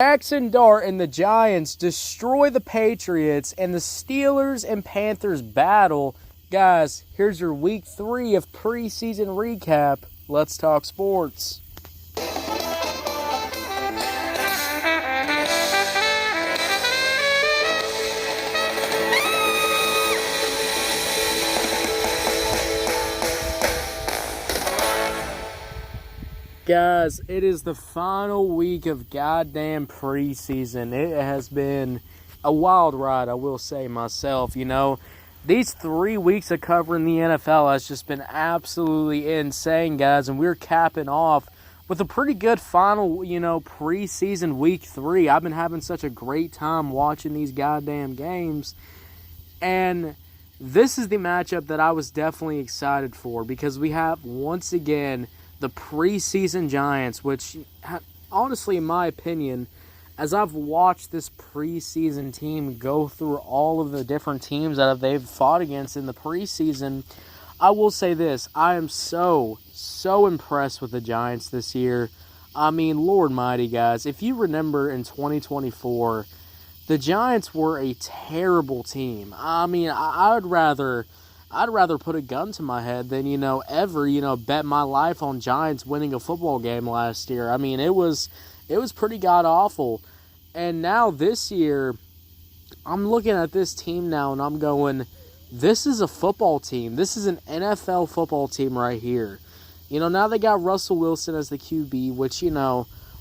Jackson Dart and the Giants destroy the Patriots, and the Steelers and Panthers battle. Guys, here's your week 3 of preseason recap. Let's talk sports. Guys, it is the final week of goddamn preseason. It has been a wild ride, I will say myself. You know, these 3 weeks of covering the NFL has just been absolutely insane, guys. And we're capping off with a pretty good final, preseason week 3. I've been having such a great time watching these goddamn games. And this is the matchup that I was definitely excited for, because we have, once again, the preseason Giants, which, honestly, in my opinion, as I've watched this preseason team go through all of the different teams that they've fought against in the preseason, I will say this: I am so impressed with the Giants this year. I mean, Lord mighty, guys. If you remember in 2024, the Giants were a terrible team. I mean, I'd rather put a gun to my head than, ever, bet my life on Giants winning a football game last year. I mean, it was pretty god-awful. And now this year, I'm looking at this team now and I'm going, this is a football team. This is an NFL football team right here. Now they got Russell Wilson as the QB, which,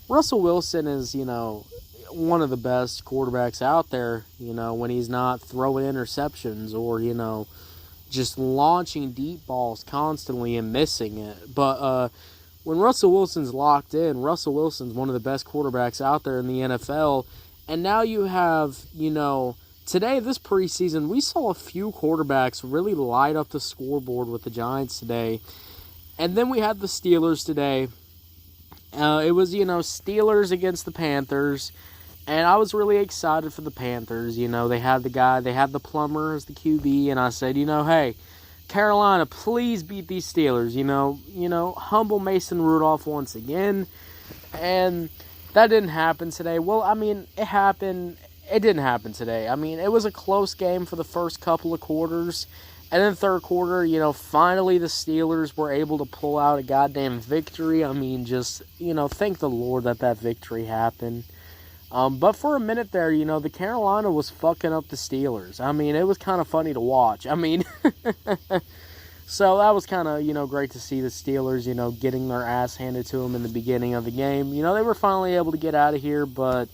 Russell Wilson is, one of the best quarterbacks out there, when he's not throwing interceptions or, just launching deep balls constantly and missing it. But when Russell Wilson's locked in, Russell Wilson's one of the best quarterbacks out there in the NFL. And now you have, today, this preseason, we saw a few quarterbacks really light up the scoreboard with the Giants today. And then we had the Steelers today. It was, Steelers against the Panthers. And I was really excited for the Panthers. They had the plumber as the QB, and I said, hey, Carolina, please beat these Steelers. Humble Mason Rudolph once again. And that didn't happen today. Well, I mean, it happened. It didn't happen today. I mean, it was a close game for the first couple of quarters. And then third quarter, finally the Steelers were able to pull out a goddamn victory. I mean, just, thank the Lord that victory happened. But for a minute there, the Carolina was fucking up the Steelers. I mean, it was kind of funny to watch. I mean, so that was kind of, great to see the Steelers, getting their ass handed to them in the beginning of the game. They were finally able to get out of here, but,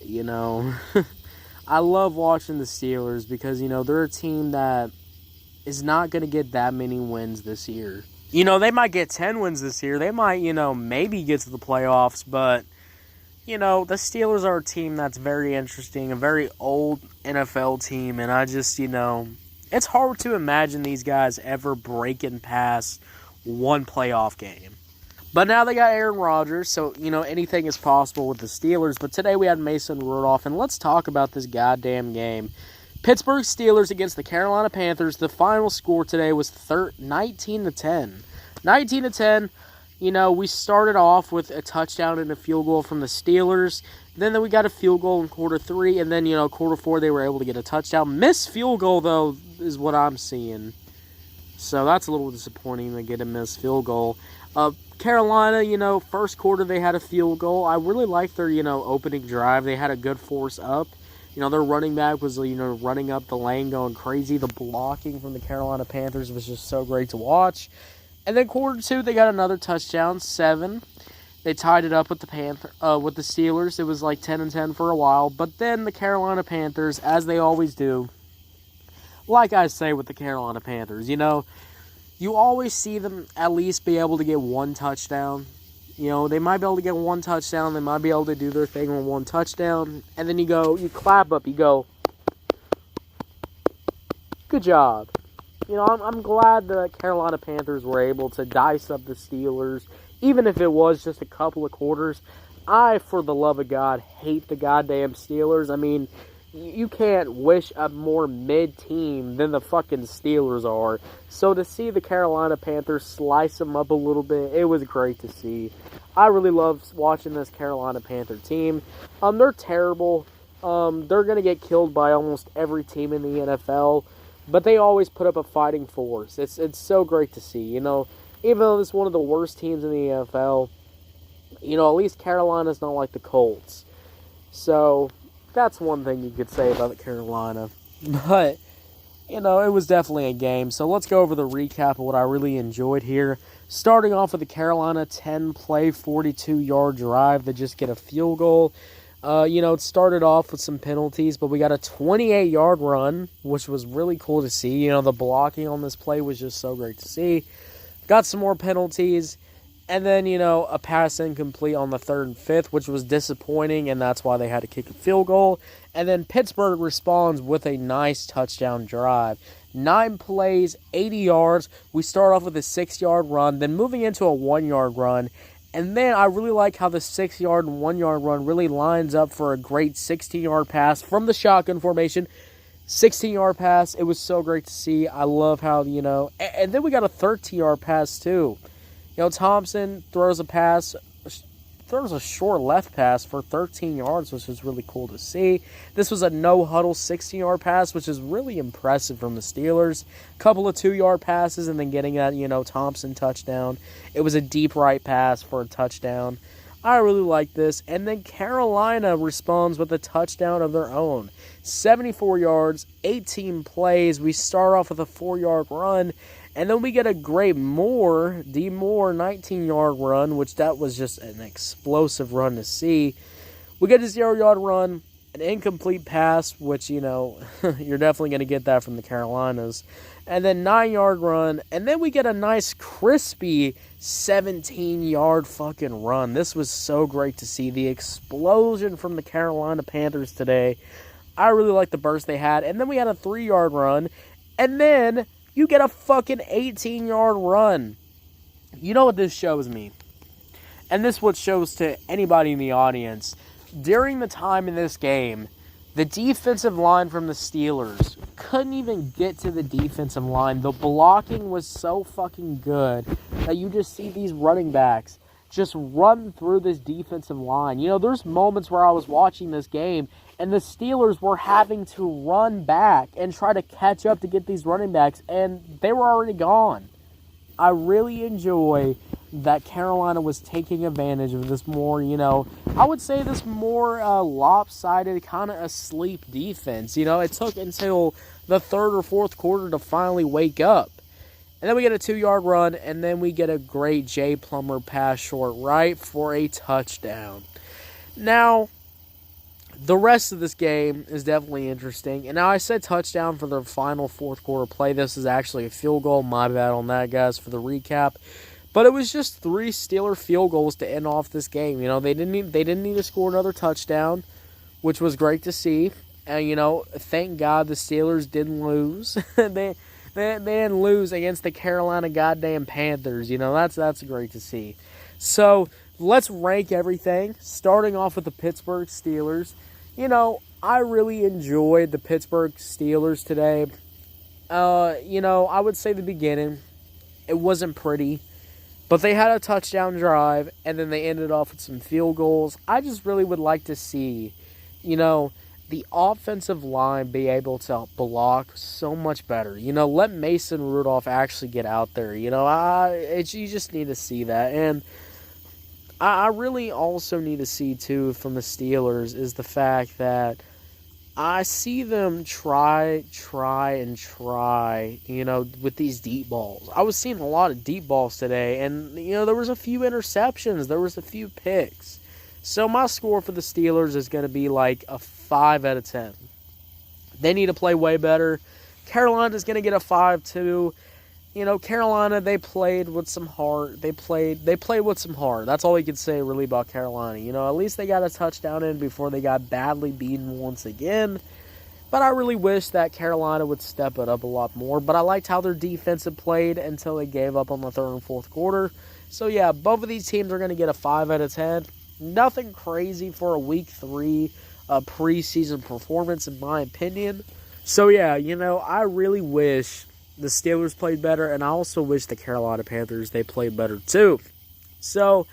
I love watching the Steelers because, they're a team that is not going to get that many wins this year. They might get 10 wins this year. They might, maybe get to the playoffs, but the Steelers are a team that's very interesting, a very old NFL team, and I just, it's hard to imagine these guys ever breaking past one playoff game. But now they got Aaron Rodgers, so, anything is possible with the Steelers. But today we had Mason Rudolph, and let's talk about this goddamn game. Pittsburgh Steelers against the Carolina Panthers. The final score today was 19-10. 19-10. We started off with a touchdown and a field goal from the Steelers. Then we got a field goal in quarter 3. And then, quarter 4, they were able to get a touchdown. Missed field goal, though, is what I'm seeing. So that's a little disappointing to get a missed field goal. Carolina, first quarter, they had a field goal. I really liked their, opening drive. They had a good force up. Their running back was, running up the lane going crazy. The blocking from the Carolina Panthers was just so great to watch. And then quarter 2, they got another touchdown, 7. They tied it up with the Steelers. It was like 10-10 for a while. But then the Carolina Panthers, as they always do, like I say with the Carolina Panthers, you always see them at least be able to get one touchdown. They might be able to get one touchdown. They might be able to do their thing on one touchdown. And then you clap up, you go, good job. I'm glad the Carolina Panthers were able to dice up the Steelers, even if it was just a couple of quarters. I, for the love of God, hate the goddamn Steelers. I mean, you can't wish a more mid-team than the fucking Steelers are. So to see the Carolina Panthers slice them up a little bit, it was great to see. I really love watching this Carolina Panther team. They're terrible. They're going to get killed by almost every team in the NFL, but they always put up a fighting force. It's so great to see. You know, even though it's one of the worst teams in the NFL, you know, at least Carolina's not like the Colts. So that's one thing you could say about Carolina. But, you know, it was definitely a game. So let's go over the recap of what I really enjoyed here. Starting off with the Carolina 10-play, 42-yard drive to just get a field goal. You know, it started off with some penalties, but we got a 28-yard run, which was really cool to see. You know, the blocking on this play was just so great to see. Got some more penalties, and then, you know, a pass incomplete on the 3rd and 5th, which was disappointing, and that's why they had to kick a field goal. And then Pittsburgh responds with a nice touchdown drive. 9 plays, 80 yards. We start off with a 6-yard run, then moving into a 1-yard run. And then I really like how the 6-yard and 1-yard run really lines up for a great 16-yard pass from the shotgun formation. 16-yard pass. It was so great to see. I love how, you know, and then we got a 13-yard pass too. You know, Thompson throws a short left pass for 13 yards, which was really cool to see. This was a no-huddle 16-yard pass, which is really impressive from the Steelers. Couple of 2-yard passes and then getting that, you know, Thompson touchdown. It was a deep right pass for a touchdown. I really like this. And then Carolina responds with a touchdown of their own. 74 yards, 18 plays. We start off with a 4-yard run. And then we get a great D. Moore 19-yard run, which that was just an explosive run to see. We get a 0-yard run, an incomplete pass, which, you know, you're definitely going to get that from the Carolinas. And then 9-yard run, and then we get a nice crispy 17-yard fucking run. This was so great to see. The explosion from the Carolina Panthers today. I really like the burst they had. And then we had a 3-yard run, and then you get a fucking 18-yard run. You know what this shows me? And this what shows to anybody in the audience. During the time in this game, the defensive line from the Steelers couldn't even get to the defensive line. The blocking was so fucking good that you just see these running backs just run through this defensive line. You know, there's moments where I was watching this game and the Steelers were having to run back and try to catch up to get these running backs, and they were already gone. I really enjoy that Carolina was taking advantage of this more, you know, I would say this more lopsided, kind of asleep defense. You know, it took until the 3rd or 4th quarter to finally wake up. And then we get a 2-yard run, and then we get a great Jay Plummer pass short right for a touchdown. Now, the rest of this game is definitely interesting. And now I said touchdown for the final 4th quarter play. This is actually a field goal. My bad on that, guys, for the recap. But it was just 3 Steeler field goals to end off this game. You know, they didn't need to score another touchdown, which was great to see. And, you know, thank God the Steelers didn't lose. They didn't lose against the Carolina goddamn Panthers. You know, that's great to see. So, let's rank everything, starting off with the Pittsburgh Steelers. You know, I really enjoyed the Pittsburgh Steelers today. You know, I would say the beginning, it wasn't pretty, but they had a touchdown drive, and then they ended off with some field goals. I just really would like to see, you know, the offensive line be able to block so much better. You know, let Mason Rudolph actually get out there. You know, you just need to see that. And I really also need to see, too, from the Steelers is the fact that I see them try, you know, with these deep balls. I was seeing a lot of deep balls today, and, you know, there was a few interceptions. There was a few picks. So my score for the Steelers is going to be like a 5 out of 10. They need to play way better. Carolina's going to get a 5, too. You know, Carolina, they played with some heart. They played with some heart. That's all you can say, really, about Carolina. You know, at least they got a touchdown in before they got badly beaten once again. But I really wish that Carolina would step it up a lot more. But I liked how their defense had played until they gave up on the 3rd and 4th quarter. So, yeah, both of these teams are going to get a 5 out of 10. Nothing crazy for a Week 3 preseason performance, in my opinion. So, yeah, you know, I really wish the Steelers played better, and I also wish the Carolina Panthers, they played better too. So,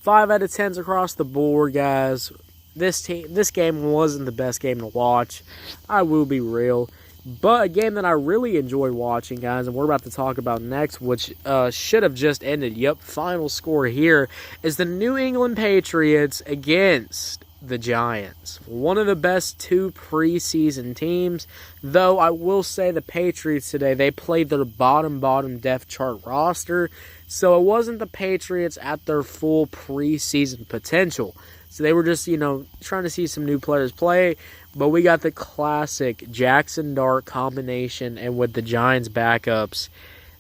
5 out of 10s across the board, guys. This game wasn't the best game to watch. I will be real. But a game that I really enjoyed watching, guys, and we're about to talk about next, which should have just ended. Yep, final score here is the New England Patriots against the Giants. One of the best 2 preseason teams, though I will say the Patriots today, they played their bottom depth chart roster, so it wasn't the Patriots at their full preseason potential. So they were just, trying to see some new players play, but we got the classic Jackson Dart combination, and with the Giants backups,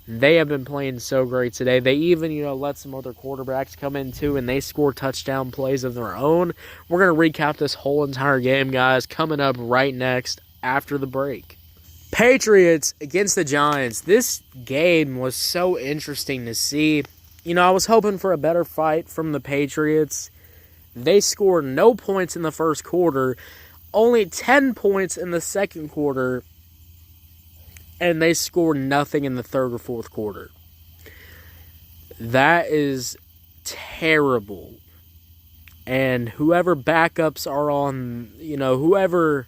they have been playing so great today. They even, let some other quarterbacks come in too, and they score touchdown plays of their own. We're going to recap this whole entire game, guys, coming up right next after the break. Patriots against the Giants. This game was so interesting to see. I was hoping for a better fight from the Patriots. They scored no points in the first quarter, only 10 points in the second quarter, and they scored nothing in the third or fourth quarter. That is terrible. And whoever backups are on, whoever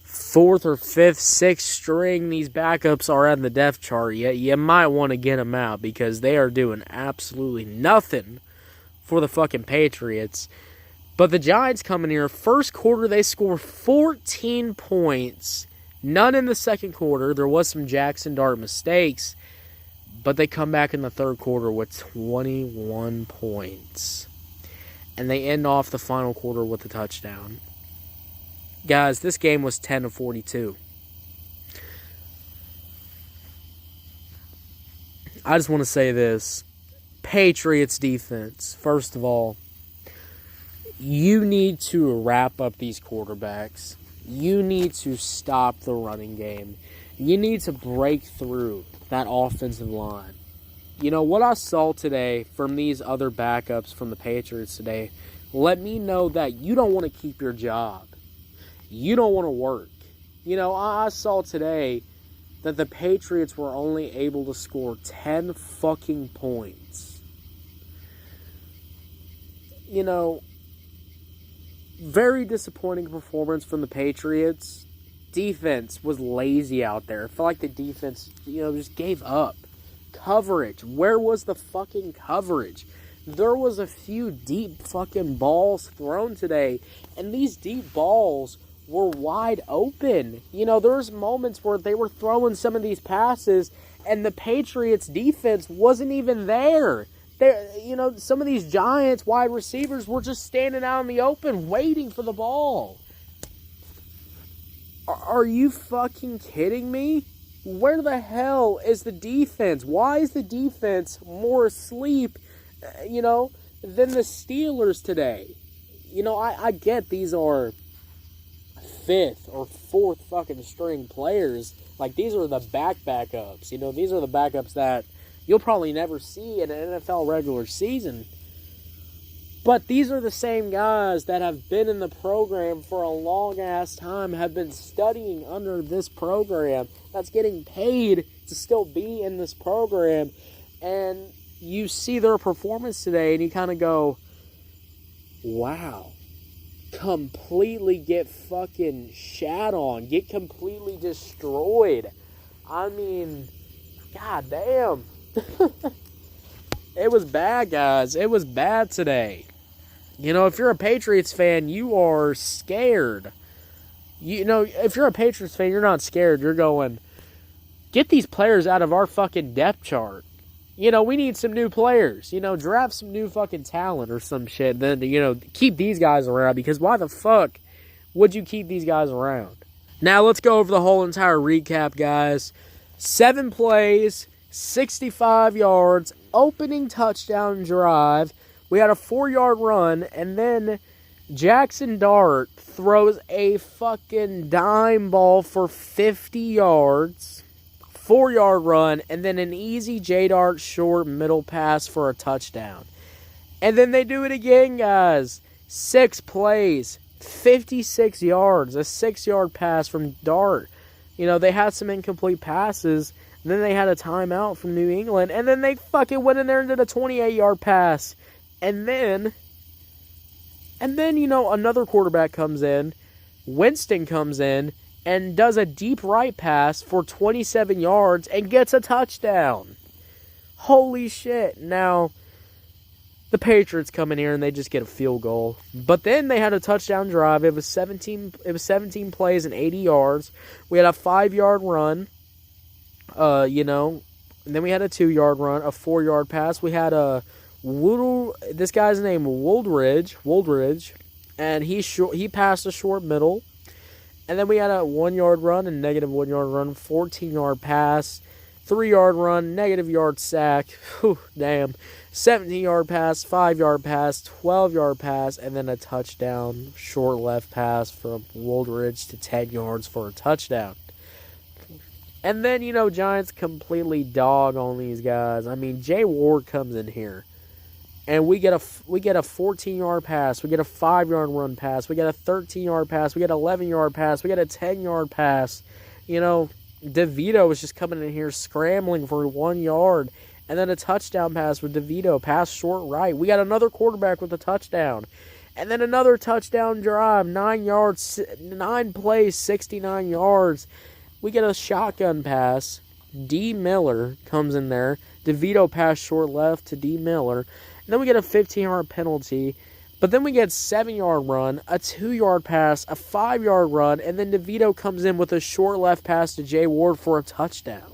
fourth or fifth, sixth string these backups are on the depth chart, you might want to get them out because they are doing absolutely nothing for the fucking Patriots. But the Giants come in here, first quarter they score 14 points. None in the second quarter. There was some Jackson Dart mistakes, but they come back in the third quarter with 21 points. And they end off the final quarter with a touchdown. Guys, this game was 10-42. I just want to say this. Patriots defense, first of all, you need to wrap up these quarterbacks. You need to stop the running game. You need to break through that offensive line. What I saw today from these other backups from the Patriots today, let me know that you don't want to keep your job. You don't want to work. I saw today that the Patriots were only able to score 10 fucking points. Very disappointing performance from the Patriots. Defense was lazy out there. I feel like the defense, just gave up. Coverage. Where was the fucking coverage? There was a few deep fucking balls thrown today, and these deep balls were wide open. There's moments where they were throwing some of these passes, and the Patriots defense wasn't even there. Some of these Giants wide receivers were just standing out in the open waiting for the ball. Are you fucking kidding me? Where the hell is the defense? Why is the defense more asleep, than the Steelers today? I get these are fifth or fourth fucking string players. Like, these are the backups. These are the backups that you'll probably never see in an NFL regular season. But these are the same guys that have been in the program for a long-ass time, have been studying under this program, that's getting paid to still be in this program. And you see their performance today, and you kind of go, wow. Completely get fucking shat on. Get completely destroyed. I mean, god damn. It was bad, guys. It was bad today. If you're a Patriots fan, you are scared. If you're a Patriots fan, you're not scared. You're going, get these players out of our fucking depth chart. We need some new players. Draft some new fucking talent or some shit. Then, keep these guys around, because why the fuck would you keep these guys around? Now, let's go over the whole entire recap, guys. 7 plays, 65 yards, opening touchdown drive. We had a 4-yard run, and then Jackson Dart throws a fucking dime ball for 50 yards, 4-yard run, and then an easy J-Dart short middle pass for a touchdown. And then they do it again, guys. 6 plays, 56 yards, a 6-yard pass from Dart. They had some incomplete passes. Then they had a timeout from New England. And then they fucking went in there and did a 28-yard pass. And then, another quarterback comes in, Winston comes in, and does a deep right pass for 27 yards and gets a touchdown. Holy shit. Now, the Patriots come in here and they just get a field goal. But then they had a touchdown drive. It was 17 plays and 80 yards. We had a 5-yard run, and then we had a 2-yard run, a 4-yard pass. We had this guy's name Woldridge, and he passed a short middle. And then we had a 1-yard run and negative 1-yard run, 14-yard pass, 3-yard run, negative yard sack, 17-yard pass, 5-yard pass, 12-yard pass, and then a touchdown, short left pass from Woldridge to 10 yards for a touchdown. And then, Giants completely dog on these guys. I mean, Jay Ward comes in here, and we get a 14-yard pass, we get a 5-yard run pass, we get a 13-yard pass, we get an 11-yard pass, we get a 10-yard pass. DeVito was just coming in here scrambling for 1 yard, and then a touchdown pass with DeVito, pass short right. We got another quarterback with a touchdown, and then another touchdown drive, 9 plays, 69 yards. We get a shotgun pass. D. Miller comes in there. DeVito pass short left to D. Miller. And then we get a 15-yard penalty. But then we get a 7-yard run, a 2-yard pass, a 5-yard run, and then DeVito comes in with a short left pass to Jay Ward for a touchdown.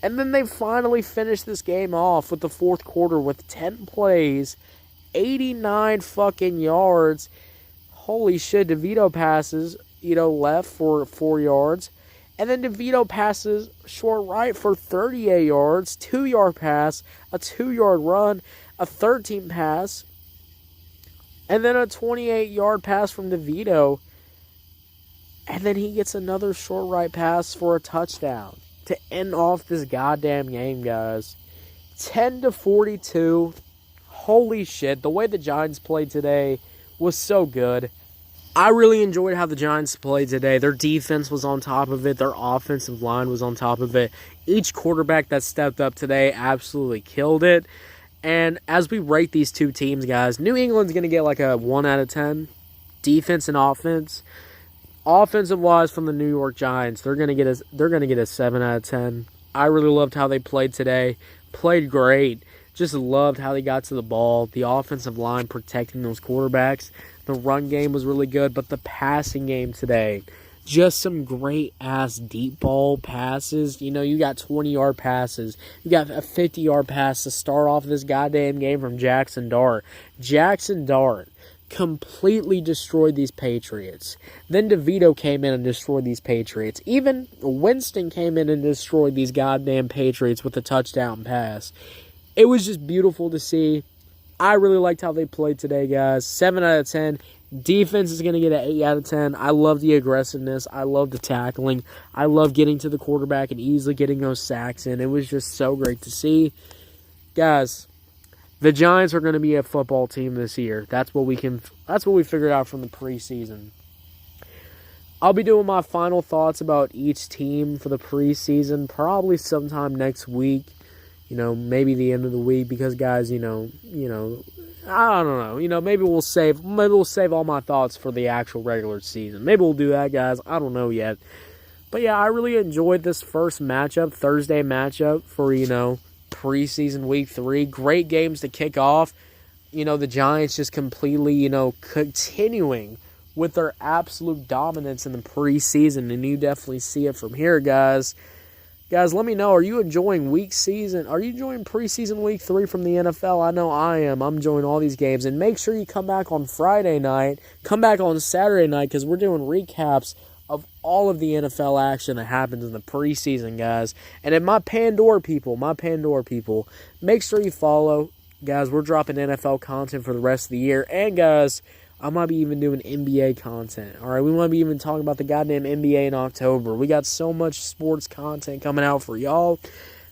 And then they finally finish this game off with the fourth quarter with 10 plays, 89 fucking yards. Holy shit, DeVito passes, left for 4 yards. And then DeVito passes short right for 38 yards, 2-yard pass, a 2-yard run, a 13 pass, and then a 28-yard pass from DeVito. And then he gets another short right pass for a touchdown to end off this goddamn game, guys. 10-42. Holy shit. The way the Giants played today was so good. I really enjoyed how the Giants played today. Their defense was on top of it. Their offensive line was on top of it. Each quarterback that stepped up today absolutely killed it. And as we rate these two teams, guys, New England's going to get like a 1 out of 10. Defense and offense. Offensive-wise from the New York Giants, they're going to get a 7 out of 10. I really loved how they played today. Played great. Just loved how they got to the ball. The offensive line protecting those quarterbacks. The run game was really good, but the passing game today, just some great-ass deep ball passes. You got 20-yard passes. You got a 50-yard pass to start off this goddamn game from Jackson Dart. Jackson Dart completely destroyed these Patriots. Then DeVito came in and destroyed these Patriots. Even Winston came in and destroyed these goddamn Patriots with a touchdown pass. It was just beautiful to see. I really liked how they played today, guys. 7 out of 10. Defense is going to get an 8 out of 10. I love the aggressiveness. I love the tackling. I love getting to the quarterback and easily getting those sacks in. It was just so great to see. Guys, the Giants are going to be a football team this year. That's what we figured out from the preseason. I'll be doing my final thoughts about each team for the preseason probably sometime next week. Maybe the end of the week because, guys, I don't know. Maybe we'll save all my thoughts for the actual regular season. Maybe we'll do that, guys. I don't know yet. But yeah, I really enjoyed this first matchup, Thursday matchup for, preseason week 3. Great games to kick off. The Giants just completely, continuing with their absolute dominance in the preseason, and you definitely see it from here, guys. Guys, let me know, are you enjoying preseason week 3 from the NFL? I know I am. I'm enjoying all these games. And make sure you come back on Friday night. Come back on Saturday night because we're doing recaps of all of the NFL action that happens in the preseason, guys. And in my Pandora people, make sure you follow. Guys, we're dropping NFL content for the rest of the year. And, guys, I might be even doing NBA content. All right, we might be even talking about the goddamn NBA in October. We got so much sports content coming out for y'all.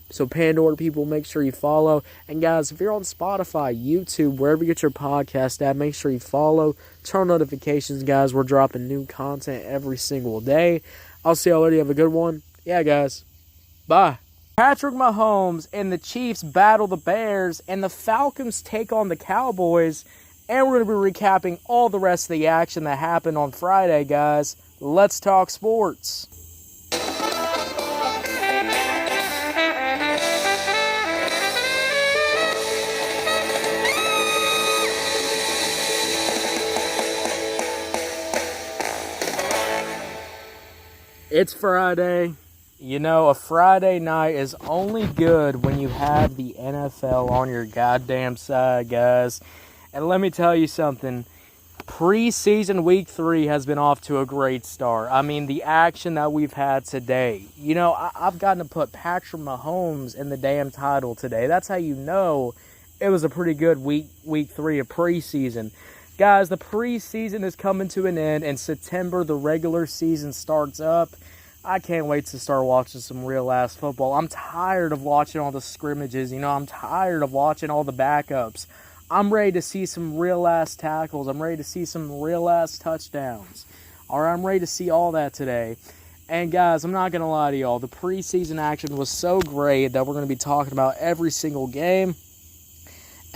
So Pandora people, make sure you follow. And guys, if you're on Spotify, YouTube, wherever you get your podcast at, make sure you follow. Turn on notifications, guys. We're dropping new content every single day. I'll see y'all later. Have a good one. Yeah, guys. Bye. Patrick Mahomes and the Chiefs battle the Bears, and the Falcons take on the Cowboys. And we're going to be recapping all the rest of the action that happened on Friday, guys. Let's talk sports. It's Friday. You know, a Friday night is only good when you have the NFL on your goddamn side, guys. And let me tell you something. Preseason week 3 has been off to a great start. I mean, the action that we've had today. You know, I've gotten to put Patrick Mahomes in the damn title today. That's how you know it was a pretty good week 3 of preseason. Guys, the preseason is coming to an end. In September, the regular season starts up. I can't wait to start watching some real-ass football. I'm tired of watching all the scrimmages. You know, I'm tired of watching all the backups. I'm ready to see some real-ass tackles. I'm ready to see some real-ass touchdowns. All right, I'm ready to see all that today. And, guys, I'm not going to lie to y'all. The preseason action was so great that we're going to be talking about every single game.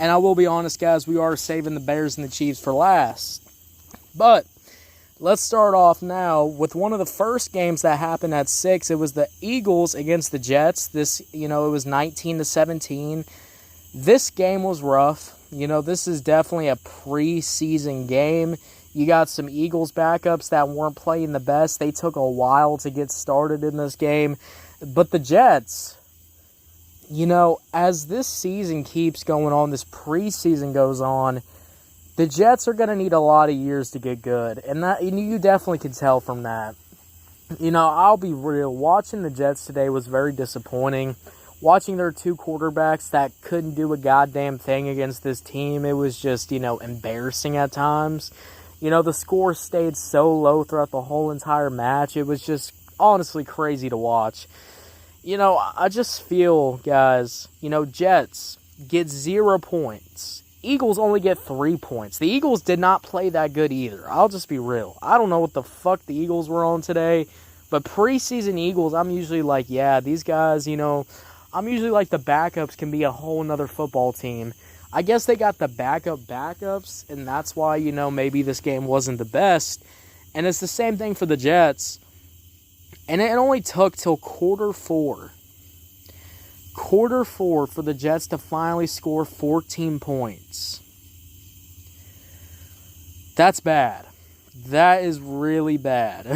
And I will be honest, guys, we are saving the Bears and the Chiefs for last. But let's start off now with one of the first games that happened at 6. It was the Eagles against the Jets. This, you know, it was 19-17. This game was rough. You know, this is definitely a preseason game. You got some Eagles backups that weren't playing the best. They took a while to get started in this game. But the Jets, you know, as this season keeps going on, this preseason goes on, the Jets are going to need a lot of years to get good. And that you definitely can tell from that. You know, I'll be real. Watching the Jets today was very disappointing. Watching their two quarterbacks that couldn't do a goddamn thing against this team, it was just, you know, embarrassing at times. You know, the score stayed so low throughout the whole entire match. It was just honestly crazy to watch. You know, I just feel, guys, you know, Jets get 0 points. Eagles only get 3 points. The Eagles did not play that good either. I'll just be real. I don't know what the fuck the Eagles were on today, but preseason Eagles, I'm usually like, yeah, these guys, you know, I'm usually like the backups can be a whole nother football team. I guess they got the backups, and that's why, you know, maybe this game wasn't the best. And it's the same thing for the Jets. And it only took till quarter four for the Jets to finally score 14 points. That's bad. That is really bad.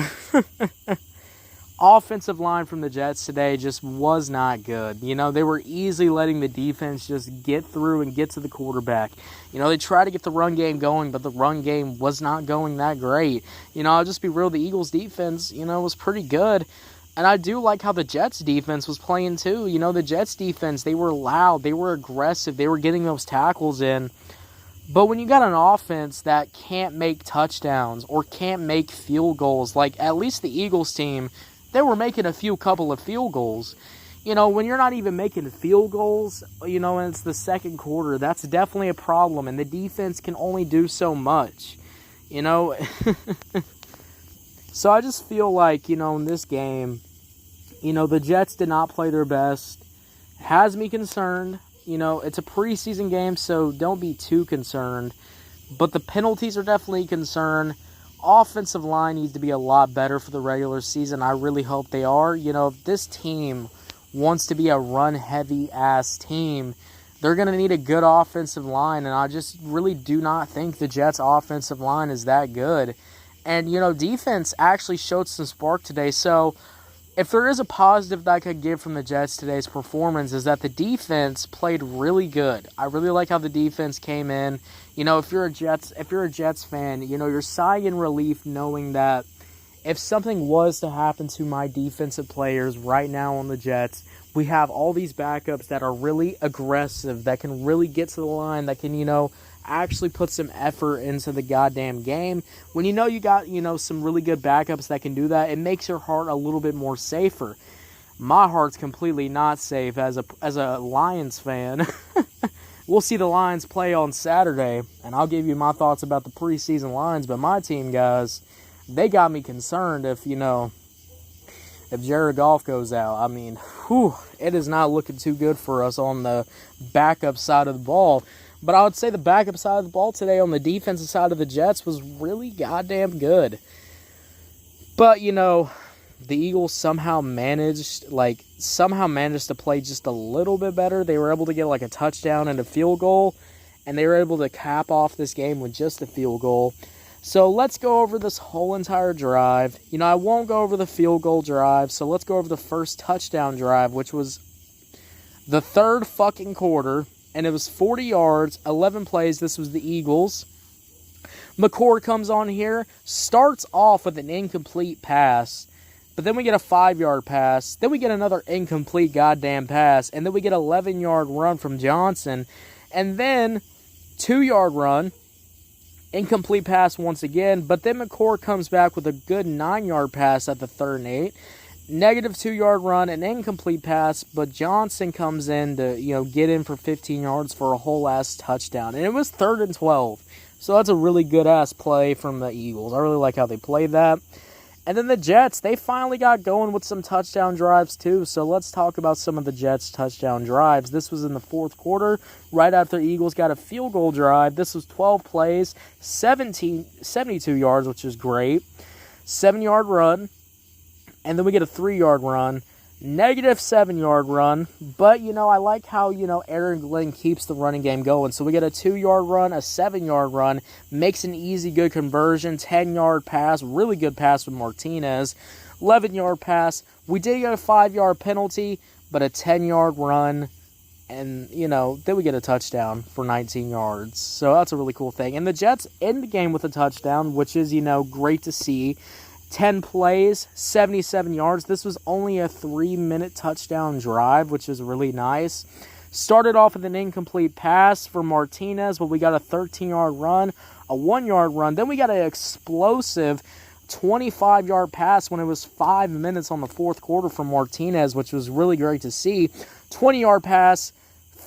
Offensive line from the Jets today just was not good. You know, they were easily letting the defense just get through and get to the quarterback. You know, they tried to get the run game going, but the run game was not going that great. You know, I'll just be real, the Eagles' defense, you know, was pretty good. And I do like how the Jets' defense was playing too. You know, the Jets' defense, they were loud, they were aggressive, they were getting those tackles in. But when you got an offense that can't make touchdowns or can't make field goals, like at least the Eagles team, they were making a couple of field goals. You know, when you're not even making field goals, you know, and it's the second quarter, that's definitely a problem. And the defense can only do so much, you know. So I just feel like, you know, in this game, you know, the Jets did not play their best. Has me concerned. You know, it's a preseason game, so don't be too concerned. But the penalties are definitely a concern. Offensive line needs to be a lot better for the regular season. I really hope they are. You know, if this team wants to be a run-heavy-ass team, they're going to need a good offensive line, and I just really do not think the Jets' offensive line is that good. And, you know, defense actually showed some spark today, so if there is a positive that I could give from the Jets today's performance is that the defense played really good. I really like how the defense came in. You know, if you're a Jets fan, you know, you're sighing relief knowing that if something was to happen to my defensive players right now on the Jets, we have all these backups that are really aggressive, that can really get to the line, that can, you know, actually put some effort into the goddamn game. When you know you got, you know, some really good backups that can do that, it makes your heart a little bit more safer. My heart's completely not safe as a Lions fan. We'll see the Lions play on Saturday, and I'll give you my thoughts about the preseason Lions, but my team, guys, they got me concerned if, you know, if Jared Goff goes out, I mean, it is not looking too good for us on the backup side of the ball. But I would say the backup side of the ball today on the defensive side of the Jets was really goddamn good. But, you know, the Eagles somehow managed to play just a little bit better. They were able to get like a touchdown and a field goal, and they were able to cap off this game with just a field goal. So let's go over this whole entire drive. You know, I won't go over the field goal drive, so let's go over the first touchdown drive, which was the third fucking quarter, and it was 40 yards, 11 plays. This was the Eagles. McCord comes on here, starts off with an incomplete pass, but then we get a 5-yard pass, then we get another incomplete goddamn pass, and then we get an 11-yard run from Johnson, and then 2-yard run, incomplete pass once again, but then McCord comes back with a good 9-yard pass at the 3rd and 8, negative 2-yard run, an incomplete pass, but Johnson comes in to, you know, get in for 15 yards for a whole ass touchdown, and it was 3rd and 12. So that's a really good-ass play from the Eagles. I really like how they played that. And then the Jets, they finally got going with some touchdown drives too. So let's talk about some of the Jets' touchdown drives. This was in the 4th quarter, right after the Eagles got a field goal drive. This was 12 plays, 72 yards, which is great. 7-yard run, and then we get a 3-yard run. Negative 7-yard run, but, you know, I like how, you know, Aaron Glenn keeps the running game going. So we get a 2-yard run, a 7-yard run, makes an easy, good conversion, 10-yard pass, really good pass with Martinez, 11-yard pass. We did get a 5-yard penalty, but a 10-yard run, and, you know, then we get a touchdown for 19 yards. So that's a really cool thing. And the Jets end the game with a touchdown, which is, you know, great to see. 10 plays, 77 yards. This was only a 3-minute touchdown drive, which is really nice. Started off with an incomplete pass for Martinez, but we got a 13-yard run, a 1-yard run. Then we got an explosive 25-yard pass when it was 5 minutes on the 4th quarter from Martinez, which was really great to see. 20-yard pass,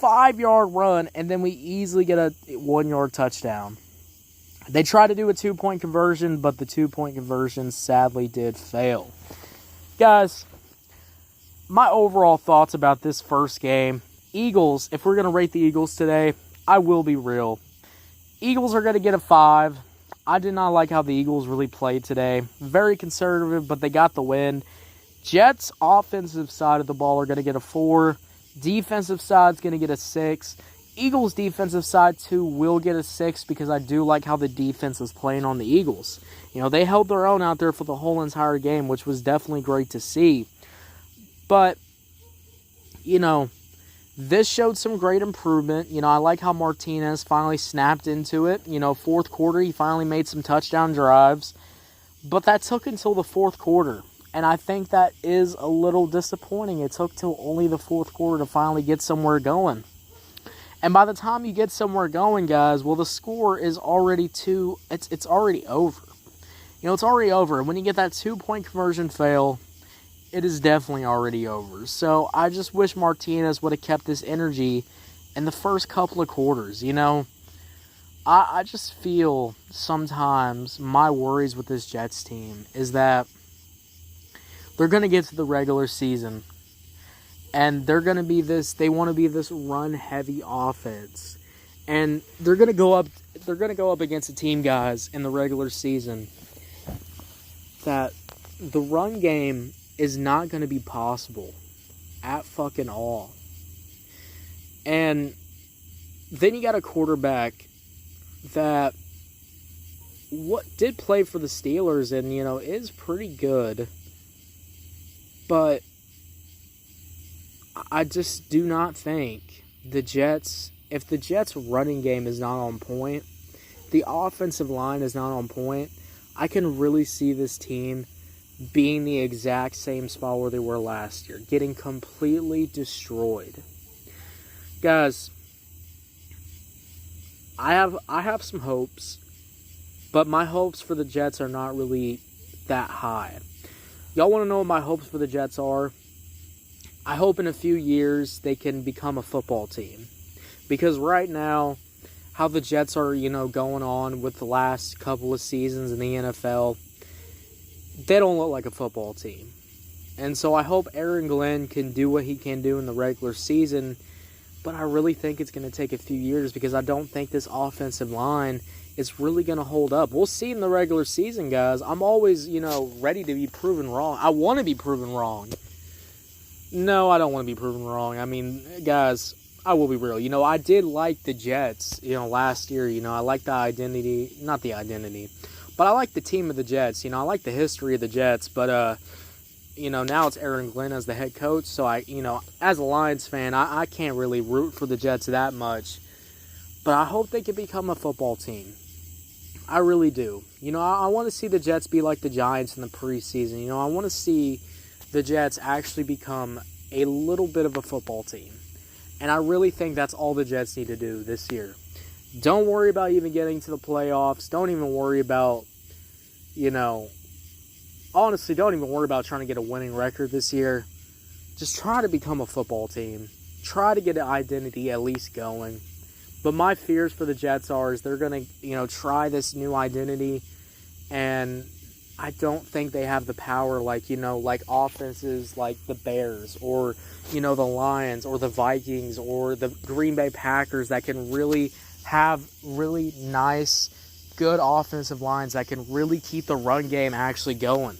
5-yard run, and then we easily get a 1-yard touchdown. They tried to do a 2-point conversion, but the 2-point conversion sadly did fail. Guys, my overall thoughts about this first game. Eagles, if we're going to rate the Eagles today, I will be real. Eagles are going to get a 5. I did not like how the Eagles really played today. Very conservative, but they got the win. Jets' offensive side of the ball are going to get a 4. Defensive side's going to get a 6. Eagles' defensive side, too, will get a 6 because I do like how the defense is playing on the Eagles. You know, they held their own out there for the whole entire game, which was definitely great to see. But, you know, this showed some great improvement. You know, I like how Martinez finally snapped into it. You know, 4th quarter, he finally made some touchdown drives. But that took until the 4th quarter. And I think that is a little disappointing. It took till only the 4th quarter to finally get somewhere going. And by the time you get somewhere going, guys, well, the score is already it's already over. You know, it's already over. And when you get that 2-point conversion fail, it is definitely already over. So I just wish Martinez would have kept this energy in the first couple of quarters. You know, I just feel sometimes my worries with this Jets team is that they're going to get to the regular season. And they're going to be they want to be this run-heavy offense. And they're going to go up against a team, guys, in the regular season that the run game is not going to be possible at fucking all. And then you got a quarterback that did play for the Steelers and, you know, is pretty good. But I just do not think the Jets, if the Jets' running game is not on point, the offensive line is not on point, I can really see this team being the exact same spot where they were last year, getting completely destroyed. Guys, I have some hopes, but my hopes for the Jets are not really that high. Y'all want to know what my hopes for the Jets are? I hope in a few years they can become a football team. Because right now, how the Jets are, you know, going on with the last couple of seasons in the NFL, they don't look like a football team. And so I hope Aaron Glenn can do what he can do in the regular season, but I really think it's going to take a few years because I don't think this offensive line is really going to hold up. We'll see in the regular season, guys. I'm always, ready to be proven wrong. I want to be proven wrong. No, I don't want to be proven wrong. I mean, guys, I will be real. I did like the Jets, last year. I like the identity, not the identity, but I like the team of the Jets. I like the history of the Jets, but, now it's Aaron Glenn as the head coach. So as a Lions fan, I can't really root for the Jets that much, but I hope they can become a football team. I really do. I want to see the Jets be like the Giants in the preseason. I want to see the Jets actually become a little bit of a football team. And I really think that's all the Jets need to do this year. Don't worry about even getting to the playoffs. Don't even worry about, honestly, don't even worry about trying to get a winning record this year. Just try to become a football team. Try to get an identity at least going. But my fears for the Jets is they're going to, try this new identity, and I don't think they have the power like offenses like the Bears or, the Lions or the Vikings or the Green Bay Packers that can really have really nice, good offensive lines that can really keep the run game actually going.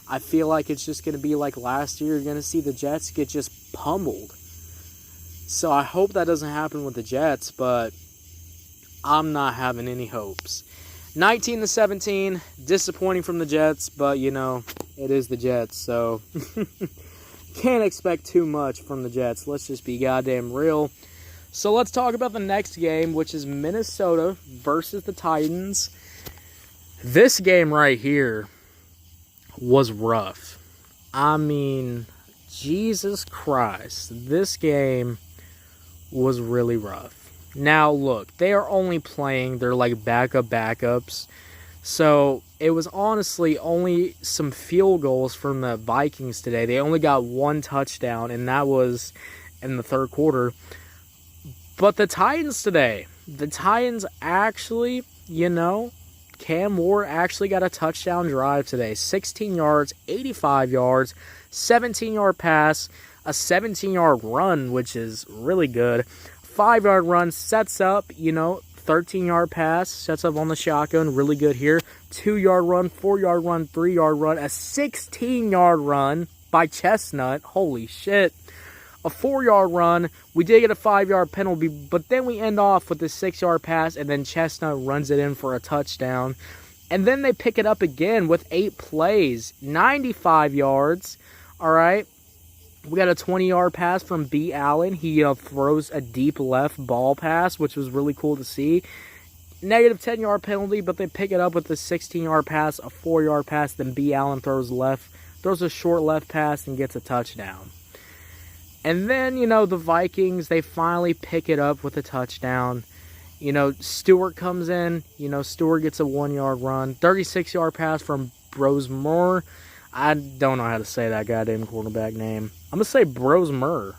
I feel like it's just going to be like last year. You're going to see the Jets get just pummeled. So I hope that doesn't happen with the Jets, but I'm not having any hopes. 19-17, disappointing from the Jets, but, it is the Jets, so can't expect too much from the Jets. Let's just be goddamn real. So let's talk about the next game, which is Minnesota versus the Titans. This game right here was rough. I mean, Jesus Christ, this game was really rough. Now, look, they are only playing their, backups. So, it was honestly only some field goals from the Vikings today. They only got one touchdown, and that was in the third quarter. But the Titans today, actually, Cam Ward actually got a touchdown drive today. 16 yards, 85 yards, 17-yard pass, a 17-yard run, which is really good. 5-yard run, sets up, 13-yard pass, sets up on the shotgun, really good here. 2-yard run, 4-yard run, 3-yard run, a 16-yard run by Chestnut. Holy shit. A 4-yard run. We did get a 5-yard penalty, but then we end off with a 6-yard pass, and then Chestnut runs it in for a touchdown. And then they pick it up again with 8 plays, 95 yards. All right. We got a 20-yard pass from B. Allen. He throws a deep left ball pass, which was really cool to see. Negative 10-yard penalty, but they pick it up with a 16-yard pass, a 4-yard pass. Then B. Allen throws a short left pass and gets a touchdown. And then, the Vikings, they finally pick it up with a touchdown. Stewart comes in. Stewart gets a 1-yard run. 36-yard pass from Brosmer. I don't know how to say that goddamn quarterback name. I'm going to say Brosmer.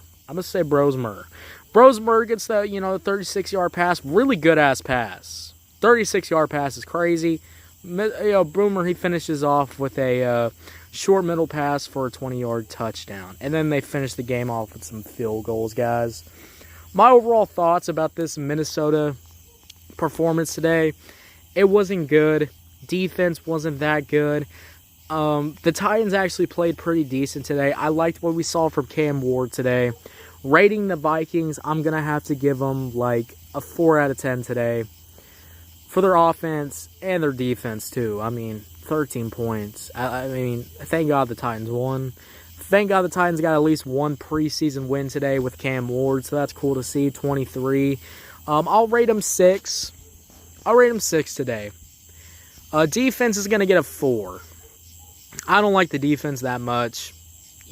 Brosmer gets the, 36-yard pass. Really good-ass pass. 36-yard pass is crazy. Broomer, he finishes off with a short middle pass for a 20-yard touchdown. And then they finish the game off with some field goals, guys. My overall thoughts about this Minnesota performance today, it wasn't good. Defense wasn't that good. The Titans actually played pretty decent today. I liked what we saw from Cam Ward today. Rating the Vikings, I'm going to have to give them a 4 out of 10 today. For their offense and their defense, too. 13 points. Thank God the Titans won. Thank God the Titans got at least one preseason win today with Cam Ward, so that's cool to see. 23. I'll rate them 6. I'll rate them 6 today. Defense is going to get a 4. I don't like the defense that much.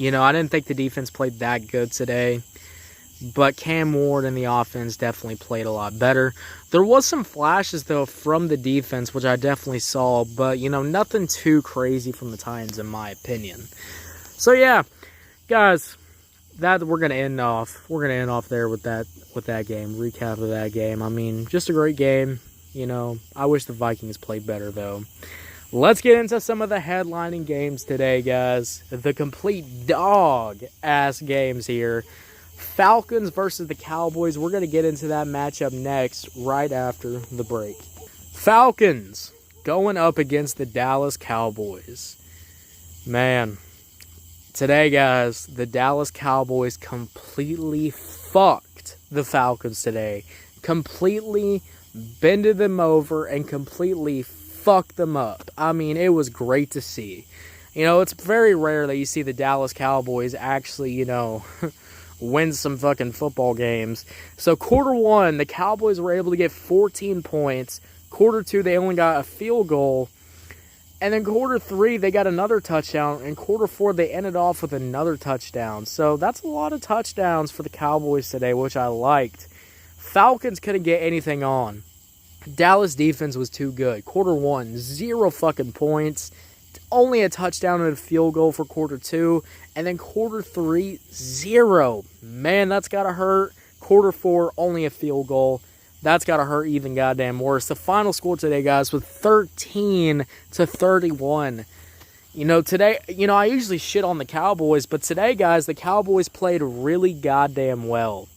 I didn't think the defense played that good today. But Cam Ward and the offense definitely played a lot better. There was some flashes, though, from the defense, which I definitely saw. But, nothing too crazy from the Titans, in my opinion. So, yeah, guys, that we're going to end off. We're going to end off there with that game. Recap of that game. Just a great game. I wish the Vikings played better, though. Let's get into some of the headlining games today, guys. The complete dog-ass games here. Falcons versus the Cowboys. We're going to get into that matchup next, right after the break. Falcons going up against the Dallas Cowboys. Man, today, guys, the Dallas Cowboys completely fucked the Falcons today. Completely bended them over and completely fucked them up. I mean, it was great to see. You know, it's very rare that you see the Dallas Cowboys actually, win some fucking football games. So quarter one, the Cowboys were able to get 14 points. Quarter two, they only got a field goal. And then quarter three, they got another touchdown. And quarter four, they ended off with another touchdown. So that's a lot of touchdowns for the Cowboys today, which I liked. Falcons couldn't get anything on. Dallas defense was too good. Quarter one, 0 fucking points. Only a touchdown and a field goal for quarter two. And then quarter three, 0. Man, that's got to hurt. Quarter four, only a field goal. That's got to hurt even goddamn worse. The final score today, guys, was 13-31. Today, I usually shit on the Cowboys, but today, guys, the Cowboys played really goddamn well.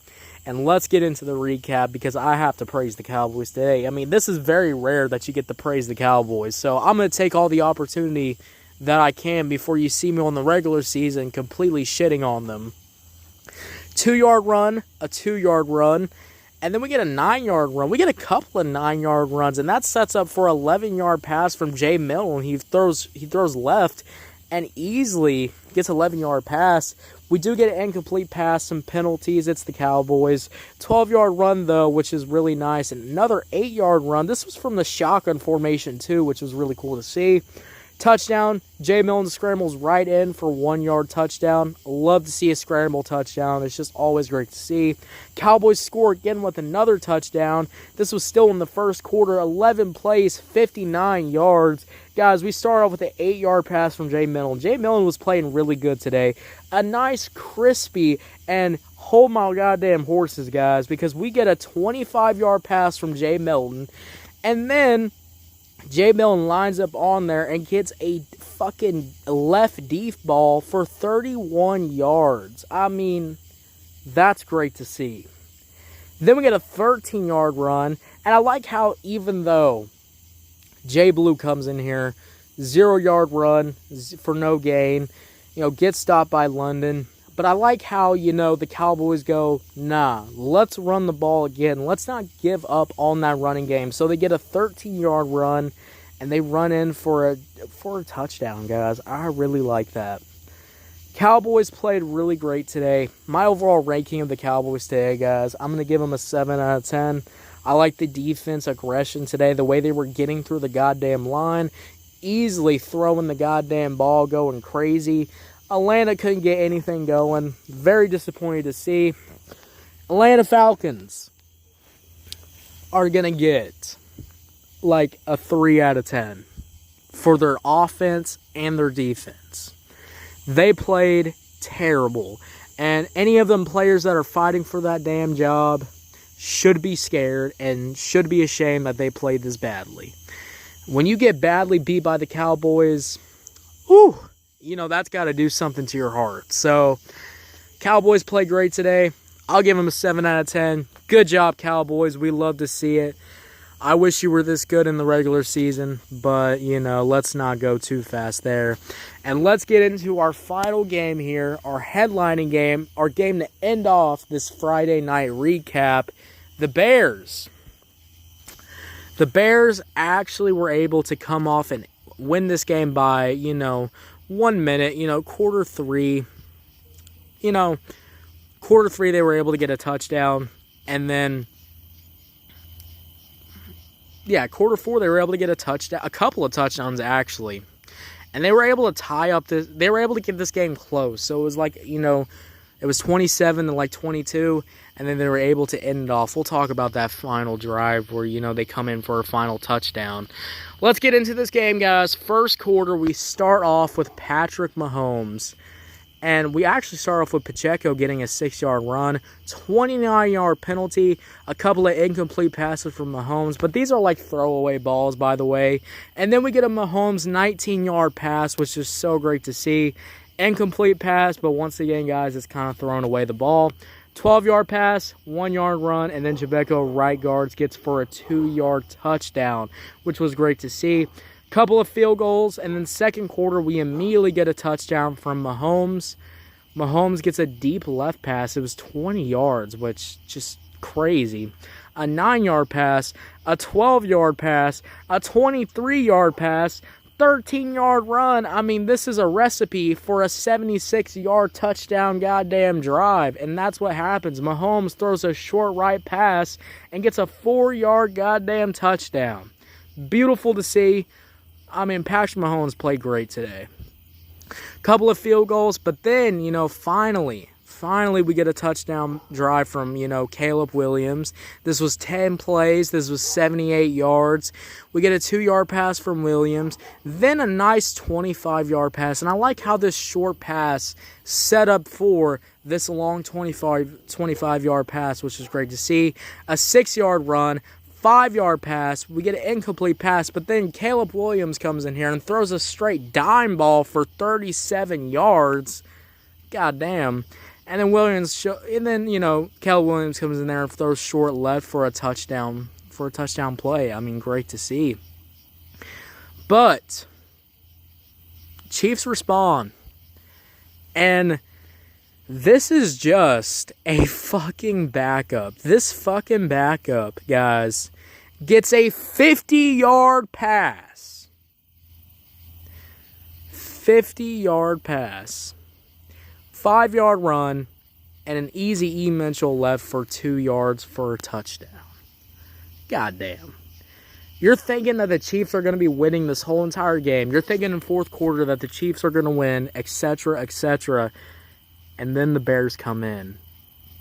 And let's get into the recap because I have to praise the Cowboys today. I mean, this is very rare that you get to praise the Cowboys. So I'm going to take all the opportunity that I can before you see me on the regular season completely shitting on them. 2-yard run, a 2-yard run, and then we get a 9-yard run. We get a couple of 9-yard runs, and that sets up for an 11-yard pass from Jay Milton. He throws left and easily gets an 11-yard pass. We do get an incomplete pass, some penalties. It's the Cowboys. 12-yard run, though, which is really nice. And another 8-yard run. This was from the shotgun formation, too, which was really cool to see. Touchdown. Jay Milton scrambles right in for 1-yard touchdown. Love to see a scramble touchdown. It's just always great to see. Cowboys score again with another touchdown. This was still in the first quarter. 11 plays, 59 yards. Guys, we start off with an 8-yard pass from Jay Milton. Jay Milton was playing really good today. A nice, crispy, and hold my goddamn horses, guys, because we get a 25-yard pass from Jay Milton. And then Jay Milton lines up on there and gets a fucking left deep ball for 31 yards. I mean, that's great to see. Then we get a 13-yard run, and I like how even though Jay Blue comes in here, 0-yard run for no gain, gets stopped by London. But I like how, the Cowboys go, nah, let's run the ball again. Let's not give up on that running game. So they get a 13-yard run, and they run in for a touchdown, guys. I really like that. Cowboys played really great today. My overall ranking of the Cowboys today, guys, I'm going to give them a 7 out of 10. I like the defense aggression today, the way they were getting through the goddamn line, easily throwing the goddamn ball, going crazy. Atlanta couldn't get anything going. Very disappointed to see. Atlanta Falcons are going to get like a 3 out of 10 for their offense and their defense. They played terrible. And any of them players that are fighting for that damn job should be scared and should be ashamed that they played this badly. When you get badly beat by the Cowboys, whew, that's got to do something to your heart. So, Cowboys played great today. I'll give them a 7 out of 10. Good job, Cowboys. We love to see it. I wish you were this good in the regular season, but, let's not go too fast there. And let's get into our final game here, our headlining game, our game to end off this Friday night recap, the Bears. The Bears actually were able to come off and win this game by, 1 minute, quarter three, quarter three they were able to get a touchdown, and then, quarter four they were able to get a touchdown, a couple of touchdowns actually, and they were able to tie up this, they were able to get this game close, so it was like, it was 27 to like 22, and then they were able to end it off. We'll talk about that final drive where, they come in for a final touchdown. Let's get into this game, guys. First quarter, we start off with Patrick Mahomes. And we actually start off with Pacheco getting a 6-yard run, 29-yard penalty, a couple of incomplete passes from Mahomes. But these are like throwaway balls, by the way. And then we get a Mahomes 19-yard pass, which is so great to see. Incomplete pass, but once again, guys, it's kind of throwing away the ball. 12-yard pass, 1-yard run, and then Jabeco, right guards, gets for a 2-yard touchdown, which was great to see. Couple of field goals, and then second quarter, we immediately get a touchdown from Mahomes. Mahomes gets a deep left pass. It was 20 yards, which just crazy. A 9-yard pass, a 12-yard pass, a 23-yard pass, 13-yard run. I mean, this is a recipe for a 76-yard touchdown goddamn drive, and that's what happens. Mahomes throws a short right pass and gets a 4-yard goddamn touchdown. Beautiful to see. I mean, Patrick Mahomes played great today. Couple of field goals, but then, finally we get a touchdown drive from, Caleb Williams. This was 10 plays. This was 78 yards. We get a 2-yard pass from Williams. Then a nice 25-yard pass. And I like how this short pass set up for this long 25-yard pass, which is great to see. A 6-yard run. 5-yard pass, we get an incomplete pass, but then Caleb Williams comes in here and throws a straight dime ball for 37 yards. God damn. And then Caleb Williams comes in there and throws short left for a touchdown play. I mean, great to see. But Chiefs respond. And this is just a fucking backup. This fucking backup, guys, gets a 50-yard pass. 50-yard pass. 5-yard run, and an easy E. Mitchell left for 2 yards for a touchdown. Goddamn. You're thinking that the Chiefs are going to be winning this whole entire game. You're thinking in fourth quarter that the Chiefs are going to win, etc., etc., and then the Bears come in.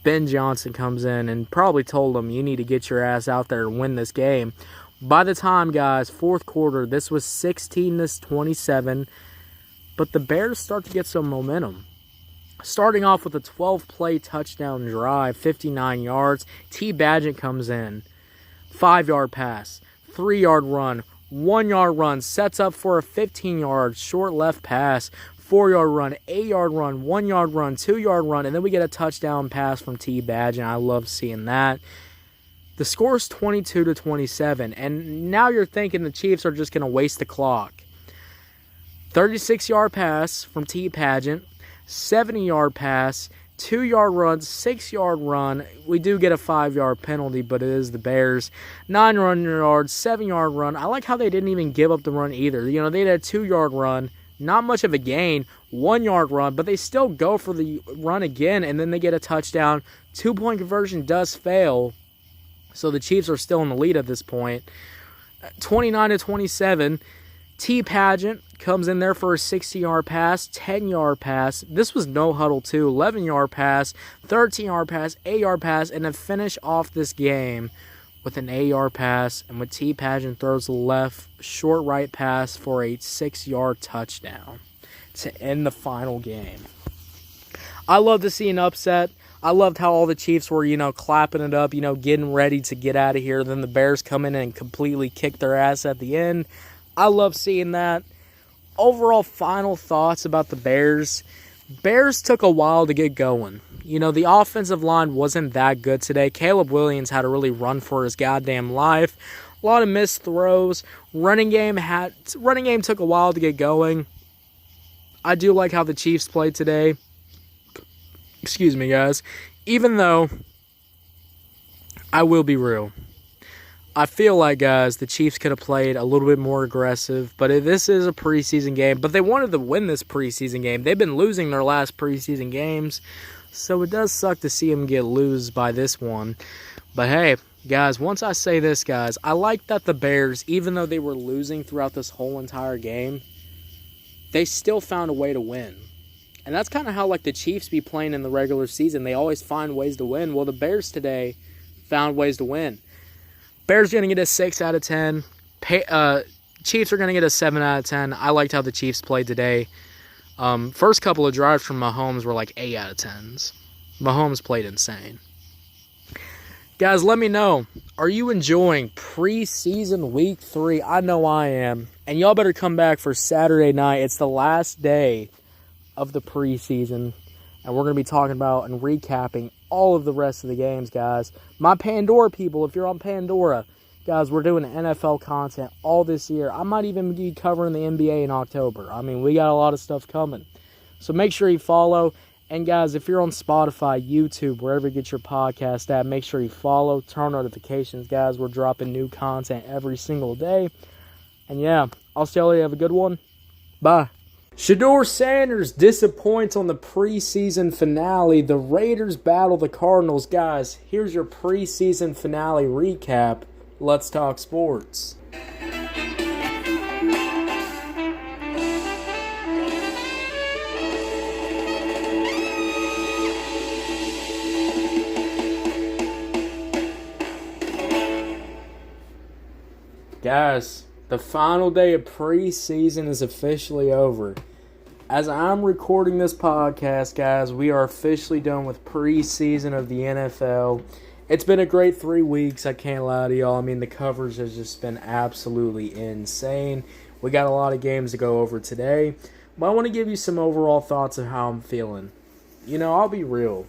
Ben Johnson comes in and probably told them, you need to get your ass out there and win this game. By the time, guys, fourth quarter, this was 16-27. But the Bears start to get some momentum. Starting off with a 12-play touchdown drive, 59 yards. T. Badgett comes in. 5-yard pass, 3-yard run, 1-yard run. Sets up for a 15-yard short left pass. 4-yard run, 8-yard run, 1-yard run, 2-yard run, and then we get a touchdown pass from T. Badge, and I love seeing that. The score is 22-27, and now you're thinking the Chiefs are just going to waste the clock. 36-yard pass from T. Pageant, 70-yard pass, 2-yard run, 6-yard run. We do get a 5-yard penalty, but it is the Bears. 9 yards, 7-yard run. I like how they didn't even give up the run either. They had a 2-yard run. Not much of a gain, 1-yard run, but they still go for the run again, and then they get a touchdown. 2-point conversion does fail, so the Chiefs are still in the lead at this point. 29-27, T. Pageant comes in there for a 60-yard pass, 10-yard pass. This was no huddle too, 11-yard pass, 13-yard pass, 8-yard pass, and then finish off this game with an 8-yard pass, and with T. Pageant throws the left short right pass for a 6-yard touchdown to end the final game. I love to see an upset. I loved how all the Chiefs were, clapping it up, getting ready to get out of here. Then the Bears come in and completely kick their ass at the end. I love seeing that. Overall, final thoughts about the Bears. Bears took a while to get going. The offensive line wasn't that good today. Caleb Williams had to really run for his goddamn life. A lot of missed throws. Running game took a while to get going. I do like how the Chiefs played today. Excuse me, guys. Even though, I will be real, I feel like, guys, the Chiefs could have played a little bit more aggressive. But this is a preseason game. But they wanted to win this preseason game. They've been losing their last preseason games. So it does suck to see them get lose by this one. But hey, guys, once I say this, guys, I like that the Bears, even though they were losing throughout this whole entire game, they still found a way to win. And that's kind of how the Chiefs be playing in the regular season. They always find ways to win. Well, the Bears today found ways to win. Bears are going to get a 6 out of 10. Chiefs are going to get a 7 out of 10. I liked how the Chiefs played today. First couple of drives from Mahomes were like 8 out of 10s. Mahomes played insane. Guys, let me know. Are you enjoying preseason week 3? I know I am. And y'all better come back for Saturday night. It's the last day of the preseason. And we're going to be talking about and recapping all of the rest of the games, guys. My Pandora people, if you're on Pandora, guys, we're doing NFL content all this year. I might even be covering the NBA in October. I mean, we got a lot of stuff coming. So make sure you follow. And guys, if you're on Spotify, YouTube, wherever you get your podcast at, make sure you follow, turn notifications, guys. We're dropping new content every single day. And yeah, I'll tell you, have a good one. Bye. Shedeur Sanders disappoints on the preseason finale. The Raiders battle the Cardinals. Guys, here's your preseason finale recap. Let's talk sports. Guys, the final day of preseason is officially over. As I'm recording this podcast, guys, we are officially done with preseason of the NFL. It's been a great 3 weeks, I can't lie to y'all. I mean, the coverage has just been absolutely insane. We got a lot of games to go over today, but I want to give you some overall thoughts of how I'm feeling. You know, I'll be real.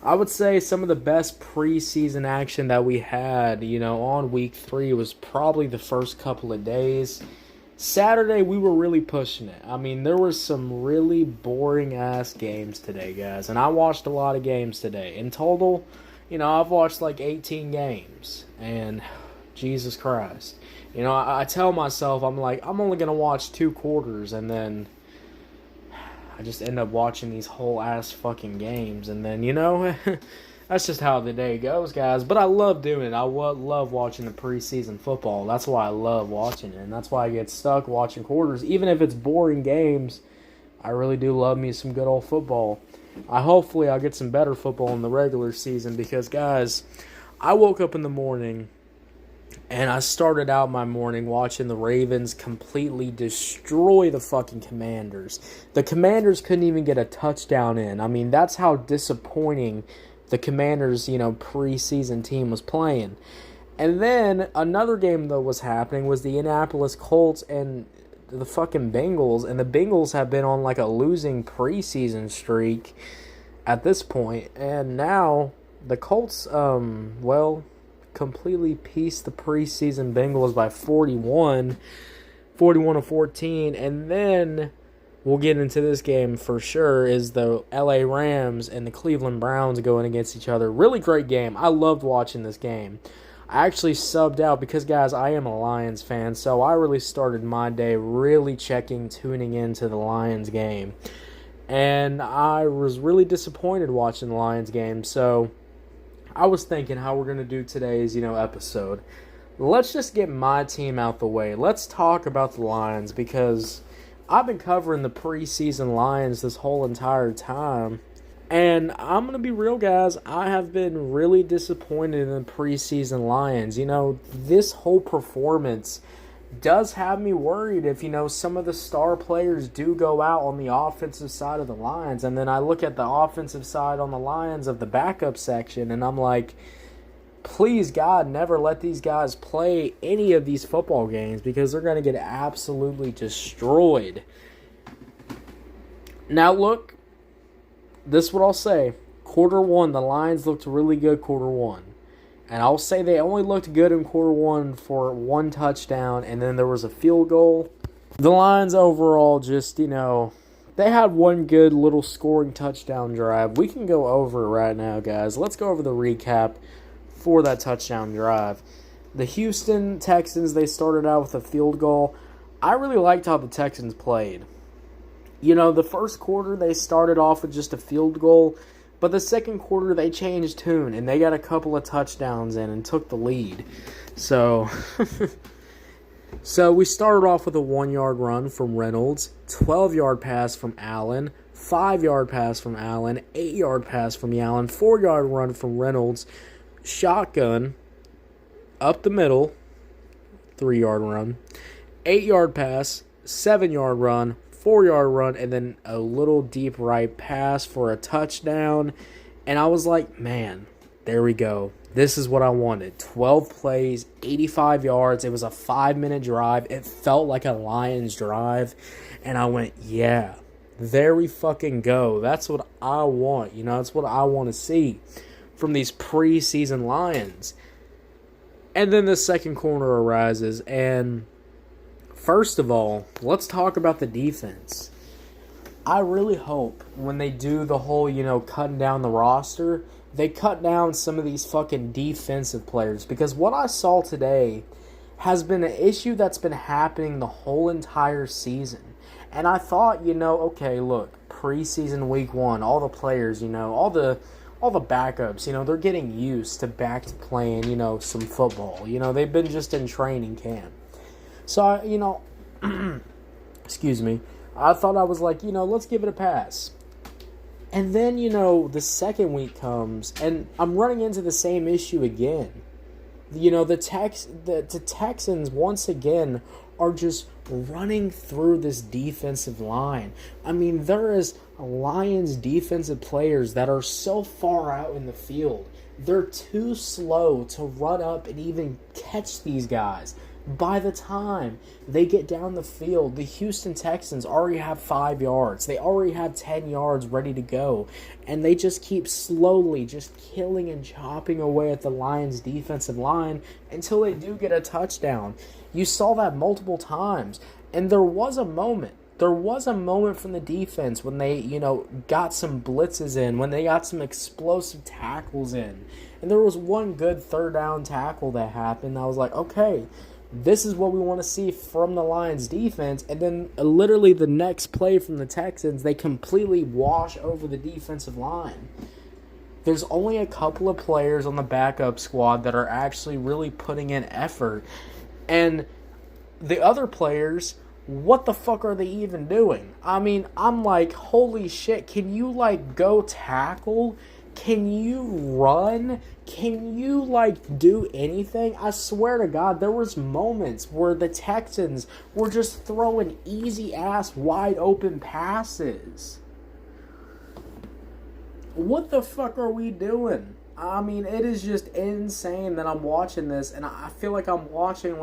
I would say some of the best preseason action that we had, on week 3 was probably the first couple of days. Saturday, we were really pushing it. I mean, there were some really boring-ass games today, guys. And I watched a lot of games today. In total, I've watched like 18 games. And Jesus Christ. I tell myself, I'm only going to watch 2 quarters. And then I just end up watching these whole-ass fucking games. And then, that's just how the day goes, guys. But I love doing it. I love watching the preseason football. That's why I love watching it. And that's why I get stuck watching quarters. Even if it's boring games, I really do love me some good old football. Hopefully I'll get some better football in the regular season. Because, guys, I woke up in the morning and I started out my morning watching the Ravens completely destroy the fucking Commanders. The Commanders couldn't even get a touchdown in. I mean, that's how disappointing the Commanders, preseason team was playing. And then another game that was happening was the Indianapolis Colts and the fucking Bengals. And the Bengals have been on like a losing preseason streak at this point. And now the Colts, completely pieced the preseason Bengals by 41 to 14. And then we'll get into this game for sure, is the LA Rams and the Cleveland Browns going against each other. Really great game. I loved watching this game. I actually subbed out because, guys, I am a Lions fan, so I really started my day really tuning into the Lions game. And I was really disappointed watching the Lions game, so I was thinking how we're going to do today's, episode. Let's just get my team out the way. Let's talk about the Lions because I've been covering the preseason Lions this whole entire time, and I'm going to be real, guys. I have been really disappointed in the preseason Lions. This whole performance does have me worried if, some of the star players do go out on the offensive side of the Lions, and then I look at the offensive side on the Lions of the backup section, and I'm like, please, God, never let these guys play any of these football games because they're going to get absolutely destroyed. Now, look, this is what I'll say. Quarter 1, the Lions looked really good quarter 1. And I'll say they only looked good in quarter 1 for 1 touchdown, and then there was a field goal. The Lions overall just, they had 1 good little scoring touchdown drive. We can go over it right now, guys. Let's go over the recap for that touchdown drive. The Houston Texans, they started out with a field goal. I really liked how the Texans played. The first quarter they started off with just a field goal, but the second quarter they changed tune and they got a couple of touchdowns in and took the lead. So we started off with a 1-yard run from Reynolds, 12-yard pass from Allen, 5-yard pass from Allen, 8-yard pass from Allen, 4-yard run from Reynolds, shotgun, up the middle, 3-yard run, 8-yard pass, 7-yard run, 4-yard run, and then a little deep right pass for a touchdown. And I was like, man, there we go. This is what I wanted. 12 plays, 85 yards. It was a 5-minute drive. It felt like a Lions drive. And I went, yeah, there we fucking go. That's what I want. You know, that's what I want to see from these preseason Lions. And then the second corner arises. And first of all, let's talk about the defense. I really hope when they do the whole, cutting down the roster, they cut down some of these fucking defensive players. Because what I saw today has been an issue that's been happening the whole entire season. And I thought, okay, look, preseason week 1, all the players, all the backups, they're getting used to back to playing, some football. They've been just in training camp. So, excuse me. I thought I was like, let's give it a pass. And then, the second week comes, and I'm running into the same issue again. The Texans, once again, are just running through this defensive line. I mean, there is Lions defensive players that are so far out in the field. They're too slow to run up and even catch these guys. By the time they get down the field, the Houston Texans already have 5 yards. They already have 10 yards ready to go. And they just keep slowly just killing and chopping away at the Lions' defensive line until they do get a touchdown. You saw that multiple times. And there was a moment. There was a moment from the defense when they, got some blitzes in, when they got some explosive tackles in. And there was one good third down tackle that happened. I was like, okay, this is what we want to see from the Lions defense. And then literally the next play from the Texans, they completely wash over the defensive line. There's only a couple of players on the backup squad that are actually really putting in effort. And the other players, what the fuck are they even doing? I mean, I'm like, holy shit, can you go tackle? Can you run? Can you do anything? I swear to God, there was moments where the Texans were just throwing easy ass wide open passes. What the fuck are we doing? I mean, it is just insane that I'm watching this, and I feel like I'm watching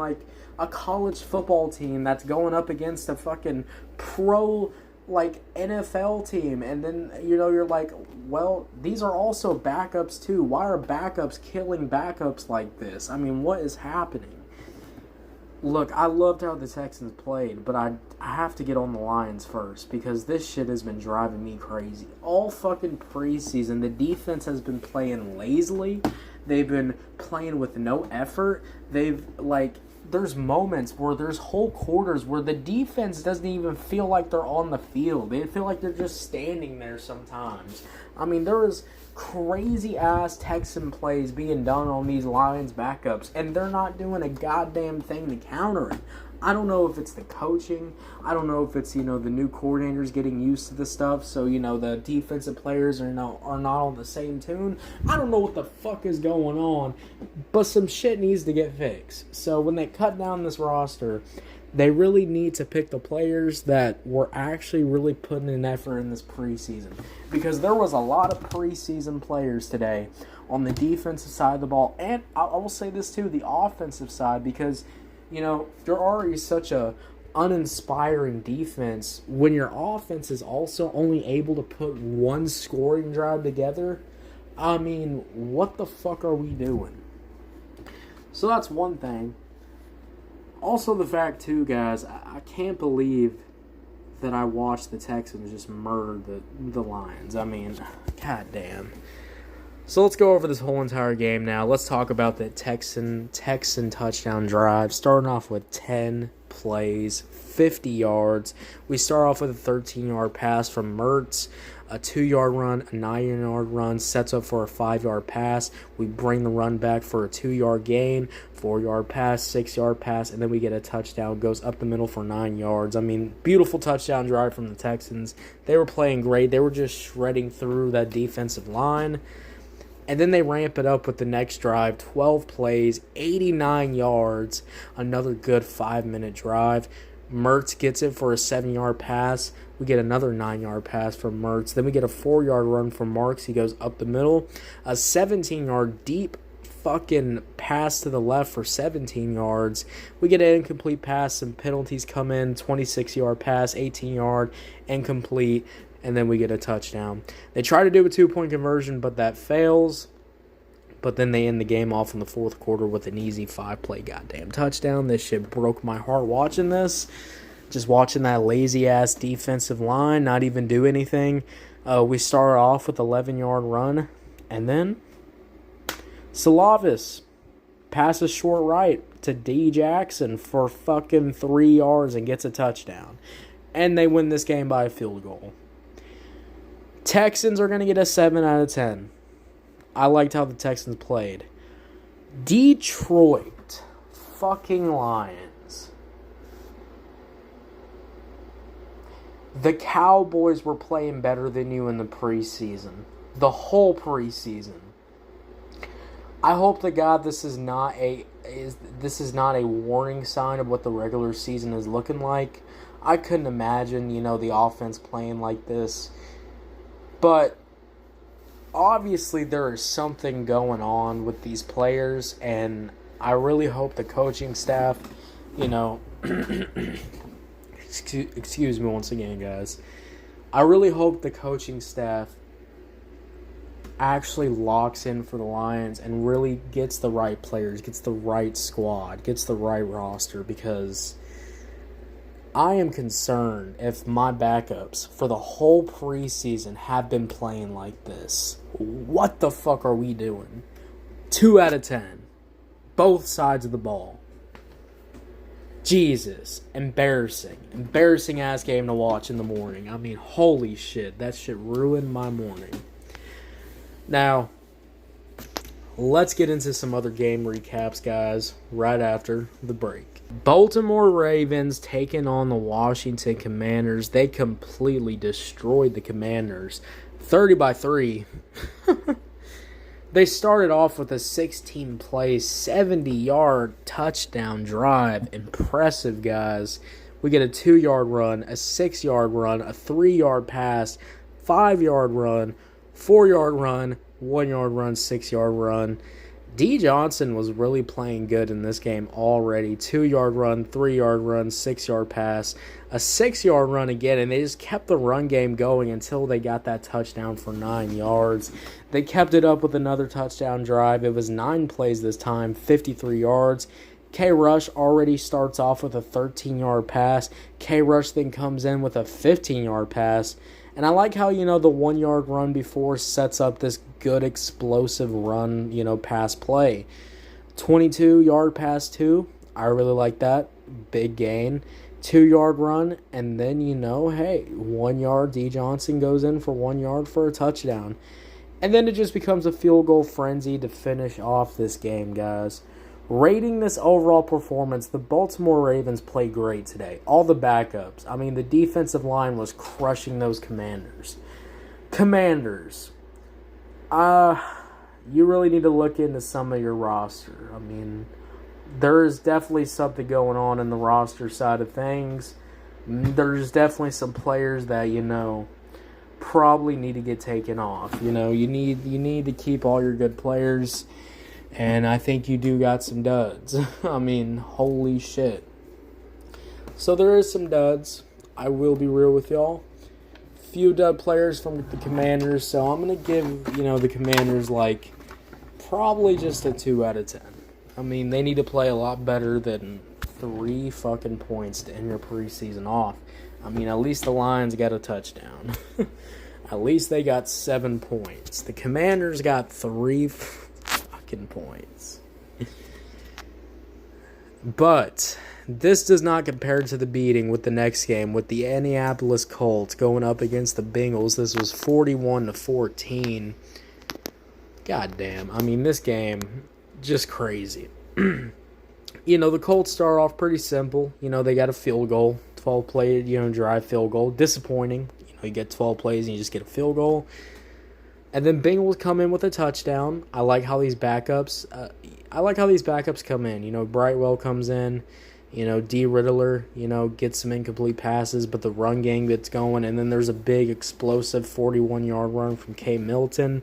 a college football team that's going up against a fucking pro NFL team, and then you're like, well, these are also backups too. Why are backups killing backups like this? I mean, what is happening? Look, I loved how the Texans played, but I have to get on the Lions first because this shit has been driving me crazy. All fucking preseason, the defense has been playing lazily. They've been playing with no effort. There's moments where there's whole quarters where the defense doesn't even feel like they're on the field. They feel like they're just standing there sometimes. I mean, there is crazy-ass Texan plays being done on these Lions backups, and they're not doing a goddamn thing to counter it. I don't know if it's the coaching. I don't know if it's, the new coordinators getting used to the stuff, so, the defensive players are not on the same tune. I don't know what the fuck is going on, but some shit needs to get fixed. So when they cut down this roster, they really need to pick the players that were actually really putting in effort in this preseason. Because there was a lot of preseason players today on the defensive side of the ball. And I will say this too, the offensive side, because you're already such a uninspiring defense. When your offense is also only able to put one scoring drive together, I mean, what the fuck are we doing? So that's one thing. Also the fact too, guys, I can't believe that I watched the Texans just murder the Lions. I mean, goddamn. So let's go over this whole entire game now. Let's talk about the Texan touchdown drive. Starting off with 10 plays, 50 yards. We start off with a 13-yard pass from Mertz, a 2-yard run, a 9-yard run, sets up for a 5-yard pass. We bring the run back for a 2-yard gain, 4-yard pass, 6-yard pass, and then we get a touchdown. Goes up the middle for 9 yards. I mean, beautiful touchdown drive from the Texans. They were playing great. They were just shredding through that defensive line. And then they ramp it up with the next drive, 12 plays, 89 yards, another good 5-minute drive. Mertz gets it for a 7-yard pass. We get another 9-yard pass from Mertz. Then we get a 4-yard run from Marks. He goes up the middle. A 17-yard deep fucking pass to the left for 17 yards. We get an incomplete pass. Some penalties come in. 26-yard pass, 18-yard, incomplete. And then we get a touchdown. They try to do a 2-point conversion, but that fails. But then they end the game off in the fourth quarter with an easy 5-play goddamn touchdown. This shit broke my heart watching this. Just watching that lazy-ass defensive line not even do anything. We start off with 11-yard run. And then Salavis passes short right to D. Jackson for fucking 3 yards and gets a touchdown. And they win this game by a field goal. Texans are going to get a 7 out of 10. I liked how the Texans played. Detroit fucking Lions. The Cowboys were playing better than you in the preseason. The whole preseason. I hope to God this is not a warning sign of what the regular season is looking like. I couldn't imagine, the offense playing like this. But obviously there is something going on with these players, and I really hope the coaching staff, excuse me once again, guys. I really hope the coaching staff actually locks in for the Lions and really gets the right players, gets the right squad, gets the right roster, because I am concerned if my backups for the whole preseason have been playing like this. What the fuck are we doing? 2 out of 10. Both sides of the ball. Jesus. Embarrassing. Embarrassing ass game to watch in the morning. I mean, holy shit. That shit ruined my morning. Now, let's get into some other game recaps, guys, right after the break. Baltimore Ravens taking on the Washington Commanders. They completely destroyed the Commanders. 30-3. They started off with a 16-play, 70-yard touchdown drive. Impressive, guys. We get a 2-yard run, a 6-yard run, a 3-yard pass, 5-yard run, 4-yard run, 1-yard run, 6-yard run. D. Johnson was really playing good in this game already. 2-yard run, 3-yard run, 6-yard pass, a 6-yard run again, and they just kept the run game going until they got that touchdown for 9 yards. They kept it up with another touchdown drive. It was 9 plays this time, 53 yards. K. Rush already starts off with a 13-yard pass. K. Rush then comes in with a 15-yard pass. And I like how, the 1-yard run before sets up this good explosive run, pass play. 22-yard pass 2. I really like that. Big gain. 2-yard run. And then, 1 yard. D. Johnson goes in for 1 yard for a touchdown. And then it just becomes a field goal frenzy to finish off this game, guys. Rating this overall performance, the Baltimore Ravens played great today. All the backups. I mean, the defensive line was crushing those Commanders. You really need to look into some of your roster. I mean, there is definitely something going on in the roster side of things. There's definitely some players that, probably need to get taken off. You need to keep all your good players. And I think you do got some duds. I mean, holy shit. So there is some duds. I will be real with y'all. Few dud players from the Commanders. So I'm going to give, the Commanders, probably just a 2 out of 10. I mean, they need to play a lot better than 3 fucking points to end your preseason off. I mean, at least the Lions got a touchdown. At least they got 7 points. The Commanders got 3 points. But this does not compare to the beating with the next game with the Indianapolis Colts going up against the Bengals. This was 41-14. God damn. I mean, this game, just crazy. The Colts start off pretty simple. They got a field goal, 12-play, drive field goal. Disappointing. You get 12 plays and you just get a field goal. And then Bengals come in with a touchdown. I like how these backups come in. Brightwell comes in. D. Riddler, gets some incomplete passes, but the run game gets going. And then there's a big, explosive 41-yard run from K. Milton.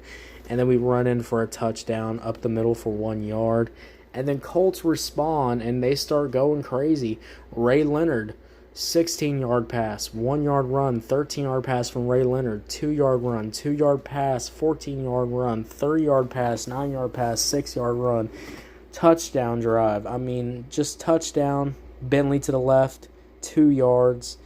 And then we run in for a touchdown up the middle for 1 yard. And then Colts respond, and they start going crazy. Ray Leonard, 16-yard pass, 1 yard run, 13-yard pass from Ray Leonard, 2-yard run, 2-yard pass, 14-yard run, 30-yard pass, 9-yard pass, 6-yard run, touchdown drive. Just touchdown, Bentley to the left, 2 yards.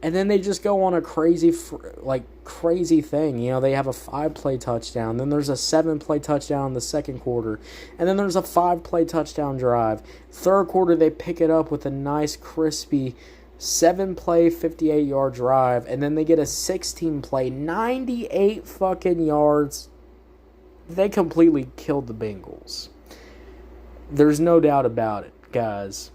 And then they just go on a crazy thing. They have a 5-play touchdown. Then there's a 7-play touchdown in the second quarter. And then there's a 5-play touchdown drive. Third quarter, they pick it up with a nice, crispy 7-play, 58-yard drive. And then they get a 16-play, 98 fucking yards. They completely killed the Bengals. There's no doubt about it, guys.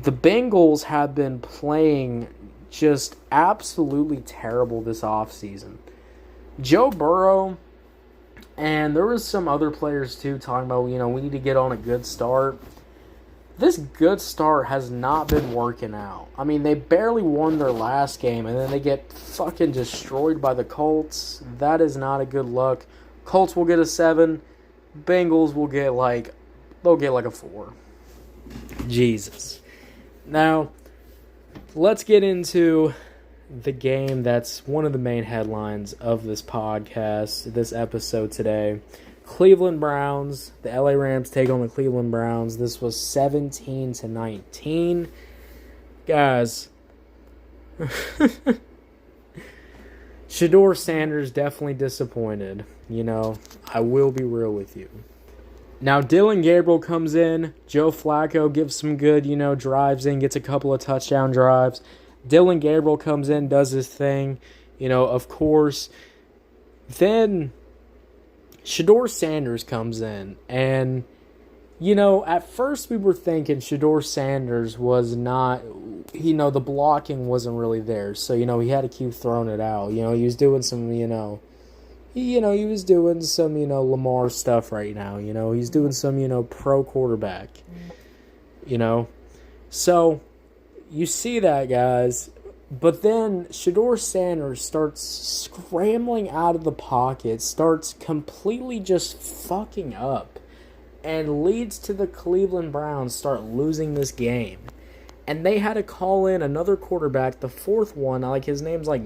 The Bengals have been playing just absolutely terrible this offseason. Joe Burrow, and there was some other players too talking about, we need to get on a good start. This good start has not been working out. They barely won their last game, and then they get fucking destroyed by the Colts. That is not a good look. Colts will get a 7. Bengals will get they'll get a 4. Jesus. Now, let's get into the game that's one of the main headlines of this podcast, this episode today. Cleveland Browns, the LA Rams take on the Cleveland Browns. This was 17-19. Guys, Shedeur Sanders definitely disappointed. I will be real with you. Now, Dylan Gabriel comes in. Joe Flacco gives some good, drives in, gets a couple of touchdown drives. Dylan Gabriel comes in, does his thing, of course. Then Shedeur Sanders comes in. And, at first we were thinking Shedeur Sanders was not, the blocking wasn't really there. So, he had to keep throwing it out. He was doing some, he was doing some, Lamar stuff right now. He's doing some, pro quarterback. So, you see that, guys. But then Shedeur Sanders starts scrambling out of the pocket, starts completely just fucking up, and leads to the Cleveland Browns start losing this game. And they had to call in another quarterback, the fourth one. His name's let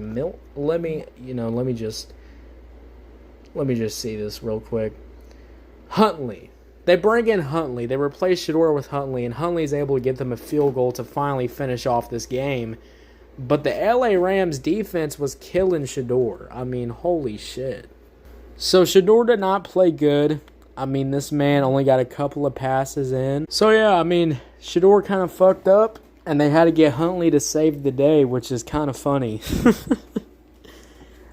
me just see this real quick. Huntley. They bring in Huntley. They replace Shedeur with Huntley, and Huntley's able to get them a field goal to finally finish off this game. But the LA Rams defense was killing Shedeur. Holy shit. So Shedeur did not play good. This man only got a couple of passes in. So yeah, Shedeur kind of fucked up, and they had to get Huntley to save the day, which is kind of funny.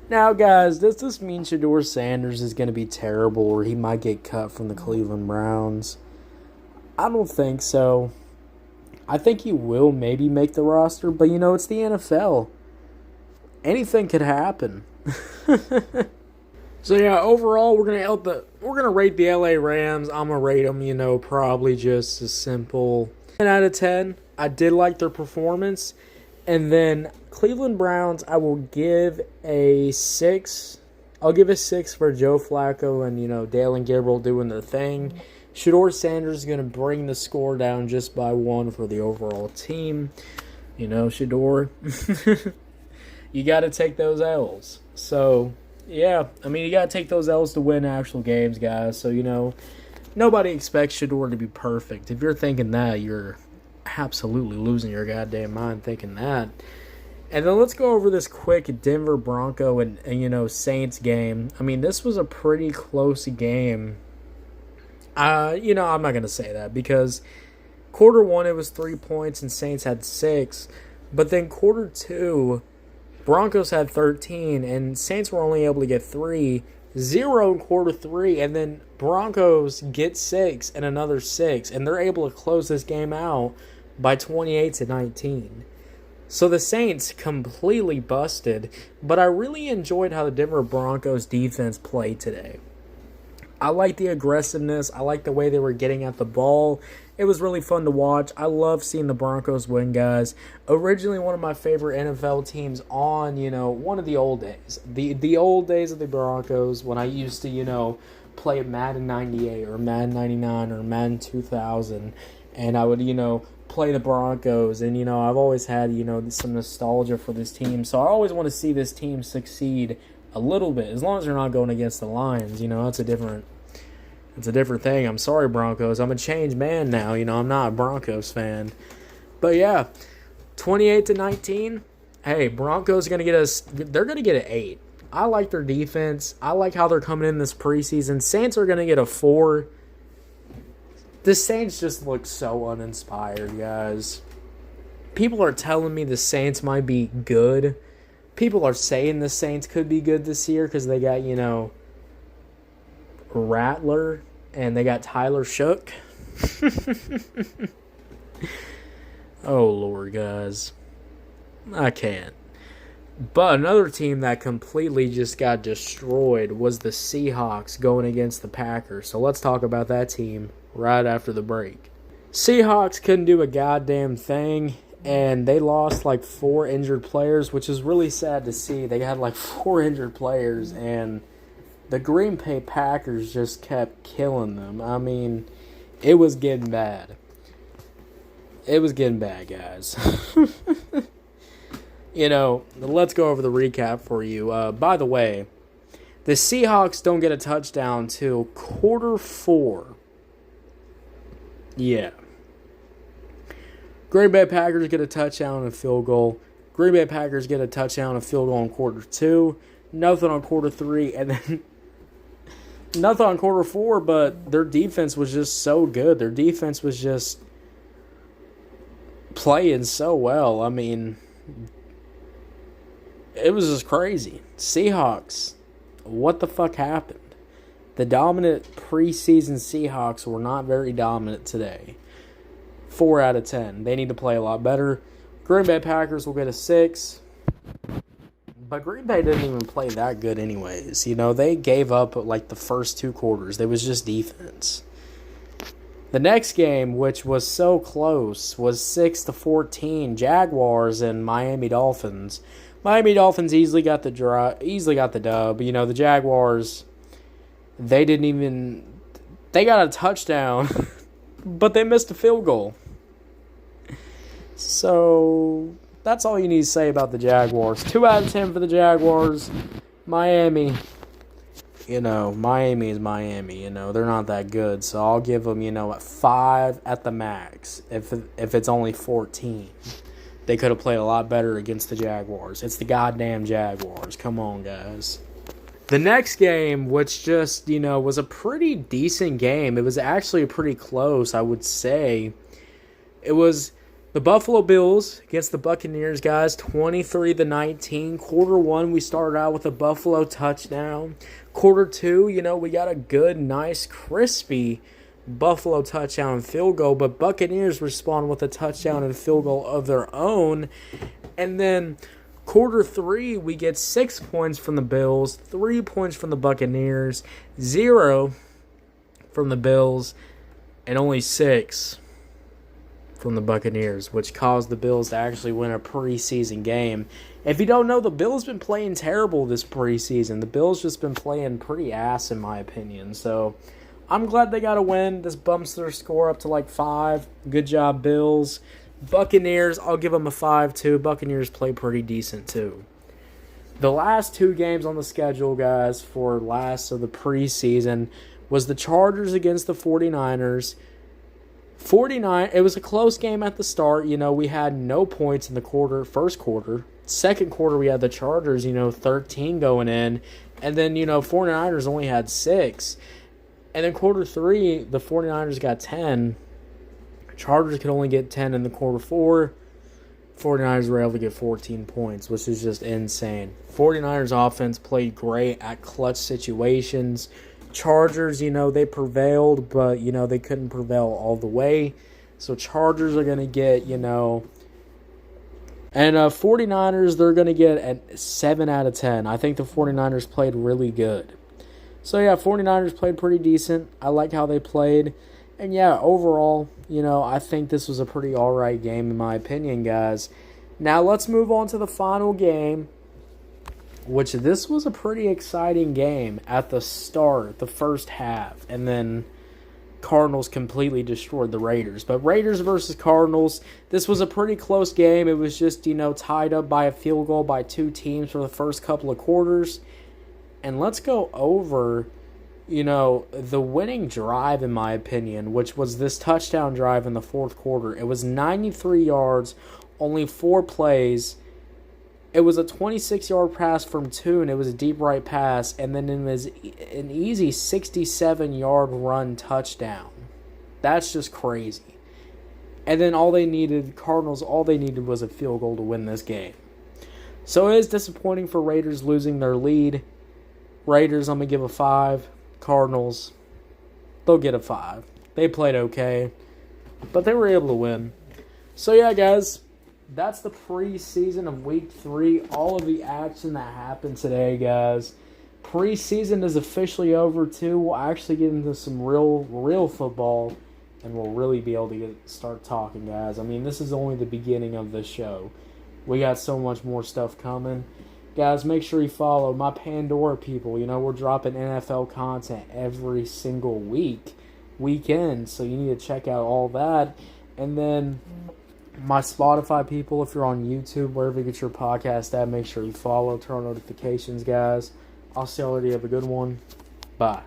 Now, guys, does this mean Shedeur Sanders is going to be terrible, or he might get cut from the Cleveland Browns? I don't think so. I think he will maybe make the roster, but it's the NFL. Anything could happen. So yeah, overall we're gonna rate the LA Rams. I'm gonna rate them, probably just a simple 10 out of 10. I did like their performance. And then Cleveland Browns, I will give a 6. I'll give a 6 for Joe Flacco and, Dale and Gabriel doing their thing. Shedeur Sanders is going to bring the score down just by 1 for the overall team. Shedeur, you got to take those L's. So, yeah, you got to take those L's to win actual games, guys. So, nobody expects Shedeur to be perfect. If you're thinking that, you're absolutely losing your goddamn mind thinking that. And then let's go over this quick Denver Bronco and Saints game. This was a pretty close game. I'm not going to say that because quarter 1 it was 3 points and Saints had 6. But then quarter 2, Broncos had 13 and Saints were only able to get 3. 0 in quarter 3, and then Broncos get 6 and another 6, and they're able to close this game out by 28-19. So the Saints completely busted, but I really enjoyed how the Denver Broncos defense played today. I like the aggressiveness. I like the way they were getting at the ball. It was really fun to watch. I love seeing the Broncos win, guys. Originally one of my favorite NFL teams on, one of the old days. The old days of the Broncos when I used to, play Madden 98 or Madden 99 or Madden 2000. And I would, play the Broncos. And, I've always had, some nostalgia for this team. So I always want to see this team succeed a little bit, as long as they're not going against the Lions. It's a different thing. I'm sorry, Broncos. I'm a changed man now. I'm not a Broncos fan. But yeah, 28-19. Hey, Broncos are gonna get us. They're gonna get an 8. I like their defense. I like how they're coming in this preseason. Saints are gonna get a 4. The Saints just look so uninspired, guys. People are telling me the Saints might be good. People are saying the Saints could be good this year because they got, Rattler and they got Tyler Shook. Oh, Lord, guys. I can't. But another team that completely just got destroyed was the Seahawks going against the Packers. So let's talk about that team right after the break. Seahawks couldn't do a goddamn thing. And they lost like 4 injured players, which is really sad to see. They had like 4 injured players, and the Green Bay Packers just kept killing them. I mean, it was getting bad. It was getting bad, guys. Let's go over the recap for you. By the way, the Seahawks don't get a touchdown till quarter 4. Yeah. Green Bay Packers get a touchdown and a field goal. Green Bay Packers get a touchdown and a field goal in quarter 2. Nothing on quarter 3. And then nothing on quarter 4, but their defense was just so good. Their defense was just playing so well. I mean, it was just crazy. Seahawks, what the fuck happened? The dominant preseason Seahawks were not very dominant today. 4 out of 10. They need to play a lot better. Green Bay Packers will get a 6. But Green Bay didn't even play that good anyways. They gave up like the first 2 quarters. It was just defense. The next game, which was so close, was 6-14. Jaguars and Miami Dolphins. Miami Dolphins easily got the dub. The Jaguars, they got a touchdown, but they missed a field goal. So that's all you need to say about the Jaguars. 2 out of 10 for the Jaguars. Miami, Miami is Miami. They're not that good. So I'll give them, a 5 at the max. If it's only 14, they could have played a lot better against the Jaguars. It's the goddamn Jaguars. Come on, guys. The next game, which just, was a pretty decent game. It was actually pretty close, I would say. It was the Buffalo Bills against the Buccaneers, guys, 23-19. Quarter 1, we started out with a Buffalo touchdown. Quarter 2, we got a good, nice, crispy Buffalo touchdown and field goal, but Buccaneers respond with a touchdown and field goal of their own. And then quarter 3, we get 6 points from the Bills, 3 points from the Buccaneers, 0 from the Bills, and only 6 from the Buccaneers, which caused the Bills to actually win a preseason game. If you don't know, the Bills been playing terrible this preseason. The Bills just been playing pretty ass, in my opinion. So I'm glad they got a win. This bumps their score up to like 5. Good job, Bills. Buccaneers, I'll give them a 5 too. Buccaneers play pretty decent too. The last 2 games on the schedule, guys, for last of the preseason was the Chargers against the 49ers. It was a close game at the start. We had no points in the first quarter. Second quarter, we had the Chargers, 13 going in. And then, 49ers only had 6. And then quarter 3, the 49ers got 10. Chargers could only get 10 in the quarter 4. 49ers were able to get 14 points, which is just insane. 49ers offense played great at clutch situations. Chargers, they prevailed, but, they couldn't prevail all the way. So Chargers are going to get, and 49ers, they're going to get a 7 out of 10. I think the 49ers played really good. So, yeah, 49ers played pretty decent. I like how they played. And, yeah, overall, I think this was a pretty all-right game in my opinion, guys. Now, let's move on to the final game, which this was a pretty exciting game at the start, the first half. And then Cardinals completely destroyed the Raiders. But Raiders versus Cardinals, this was a pretty close game. It was just, tied up by a field goal by two teams for the first couple of quarters. And let's go over, the winning drive, in my opinion, which was this touchdown drive in the fourth quarter. It was 93 yards, only 4 plays. It was a 26-yard pass from Toon. It was a deep right pass. And then it was an easy 67-yard run touchdown. That's just crazy. And then Cardinals, all they needed was a field goal to win this game. So it is disappointing for Raiders losing their lead. Raiders, I'm going to give a 5. Cardinals, they'll get a 5. They played okay, but they were able to win. So, yeah, guys, that's the preseason of Week 3. All of the action that happened today, guys. Preseason is officially over, too. We'll actually get into some real football, and we'll really be able to start talking, guys. I mean, this is only the beginning of the show. We got so much more stuff coming. Guys, make sure you follow my Pandora people. We're dropping NFL content every single weekend, so you need to check out all that. And then my Spotify people, if you're on YouTube, wherever you get your podcast at, make sure you follow, turn on notifications, guys. I'll see y'all later. Have a good one. Bye.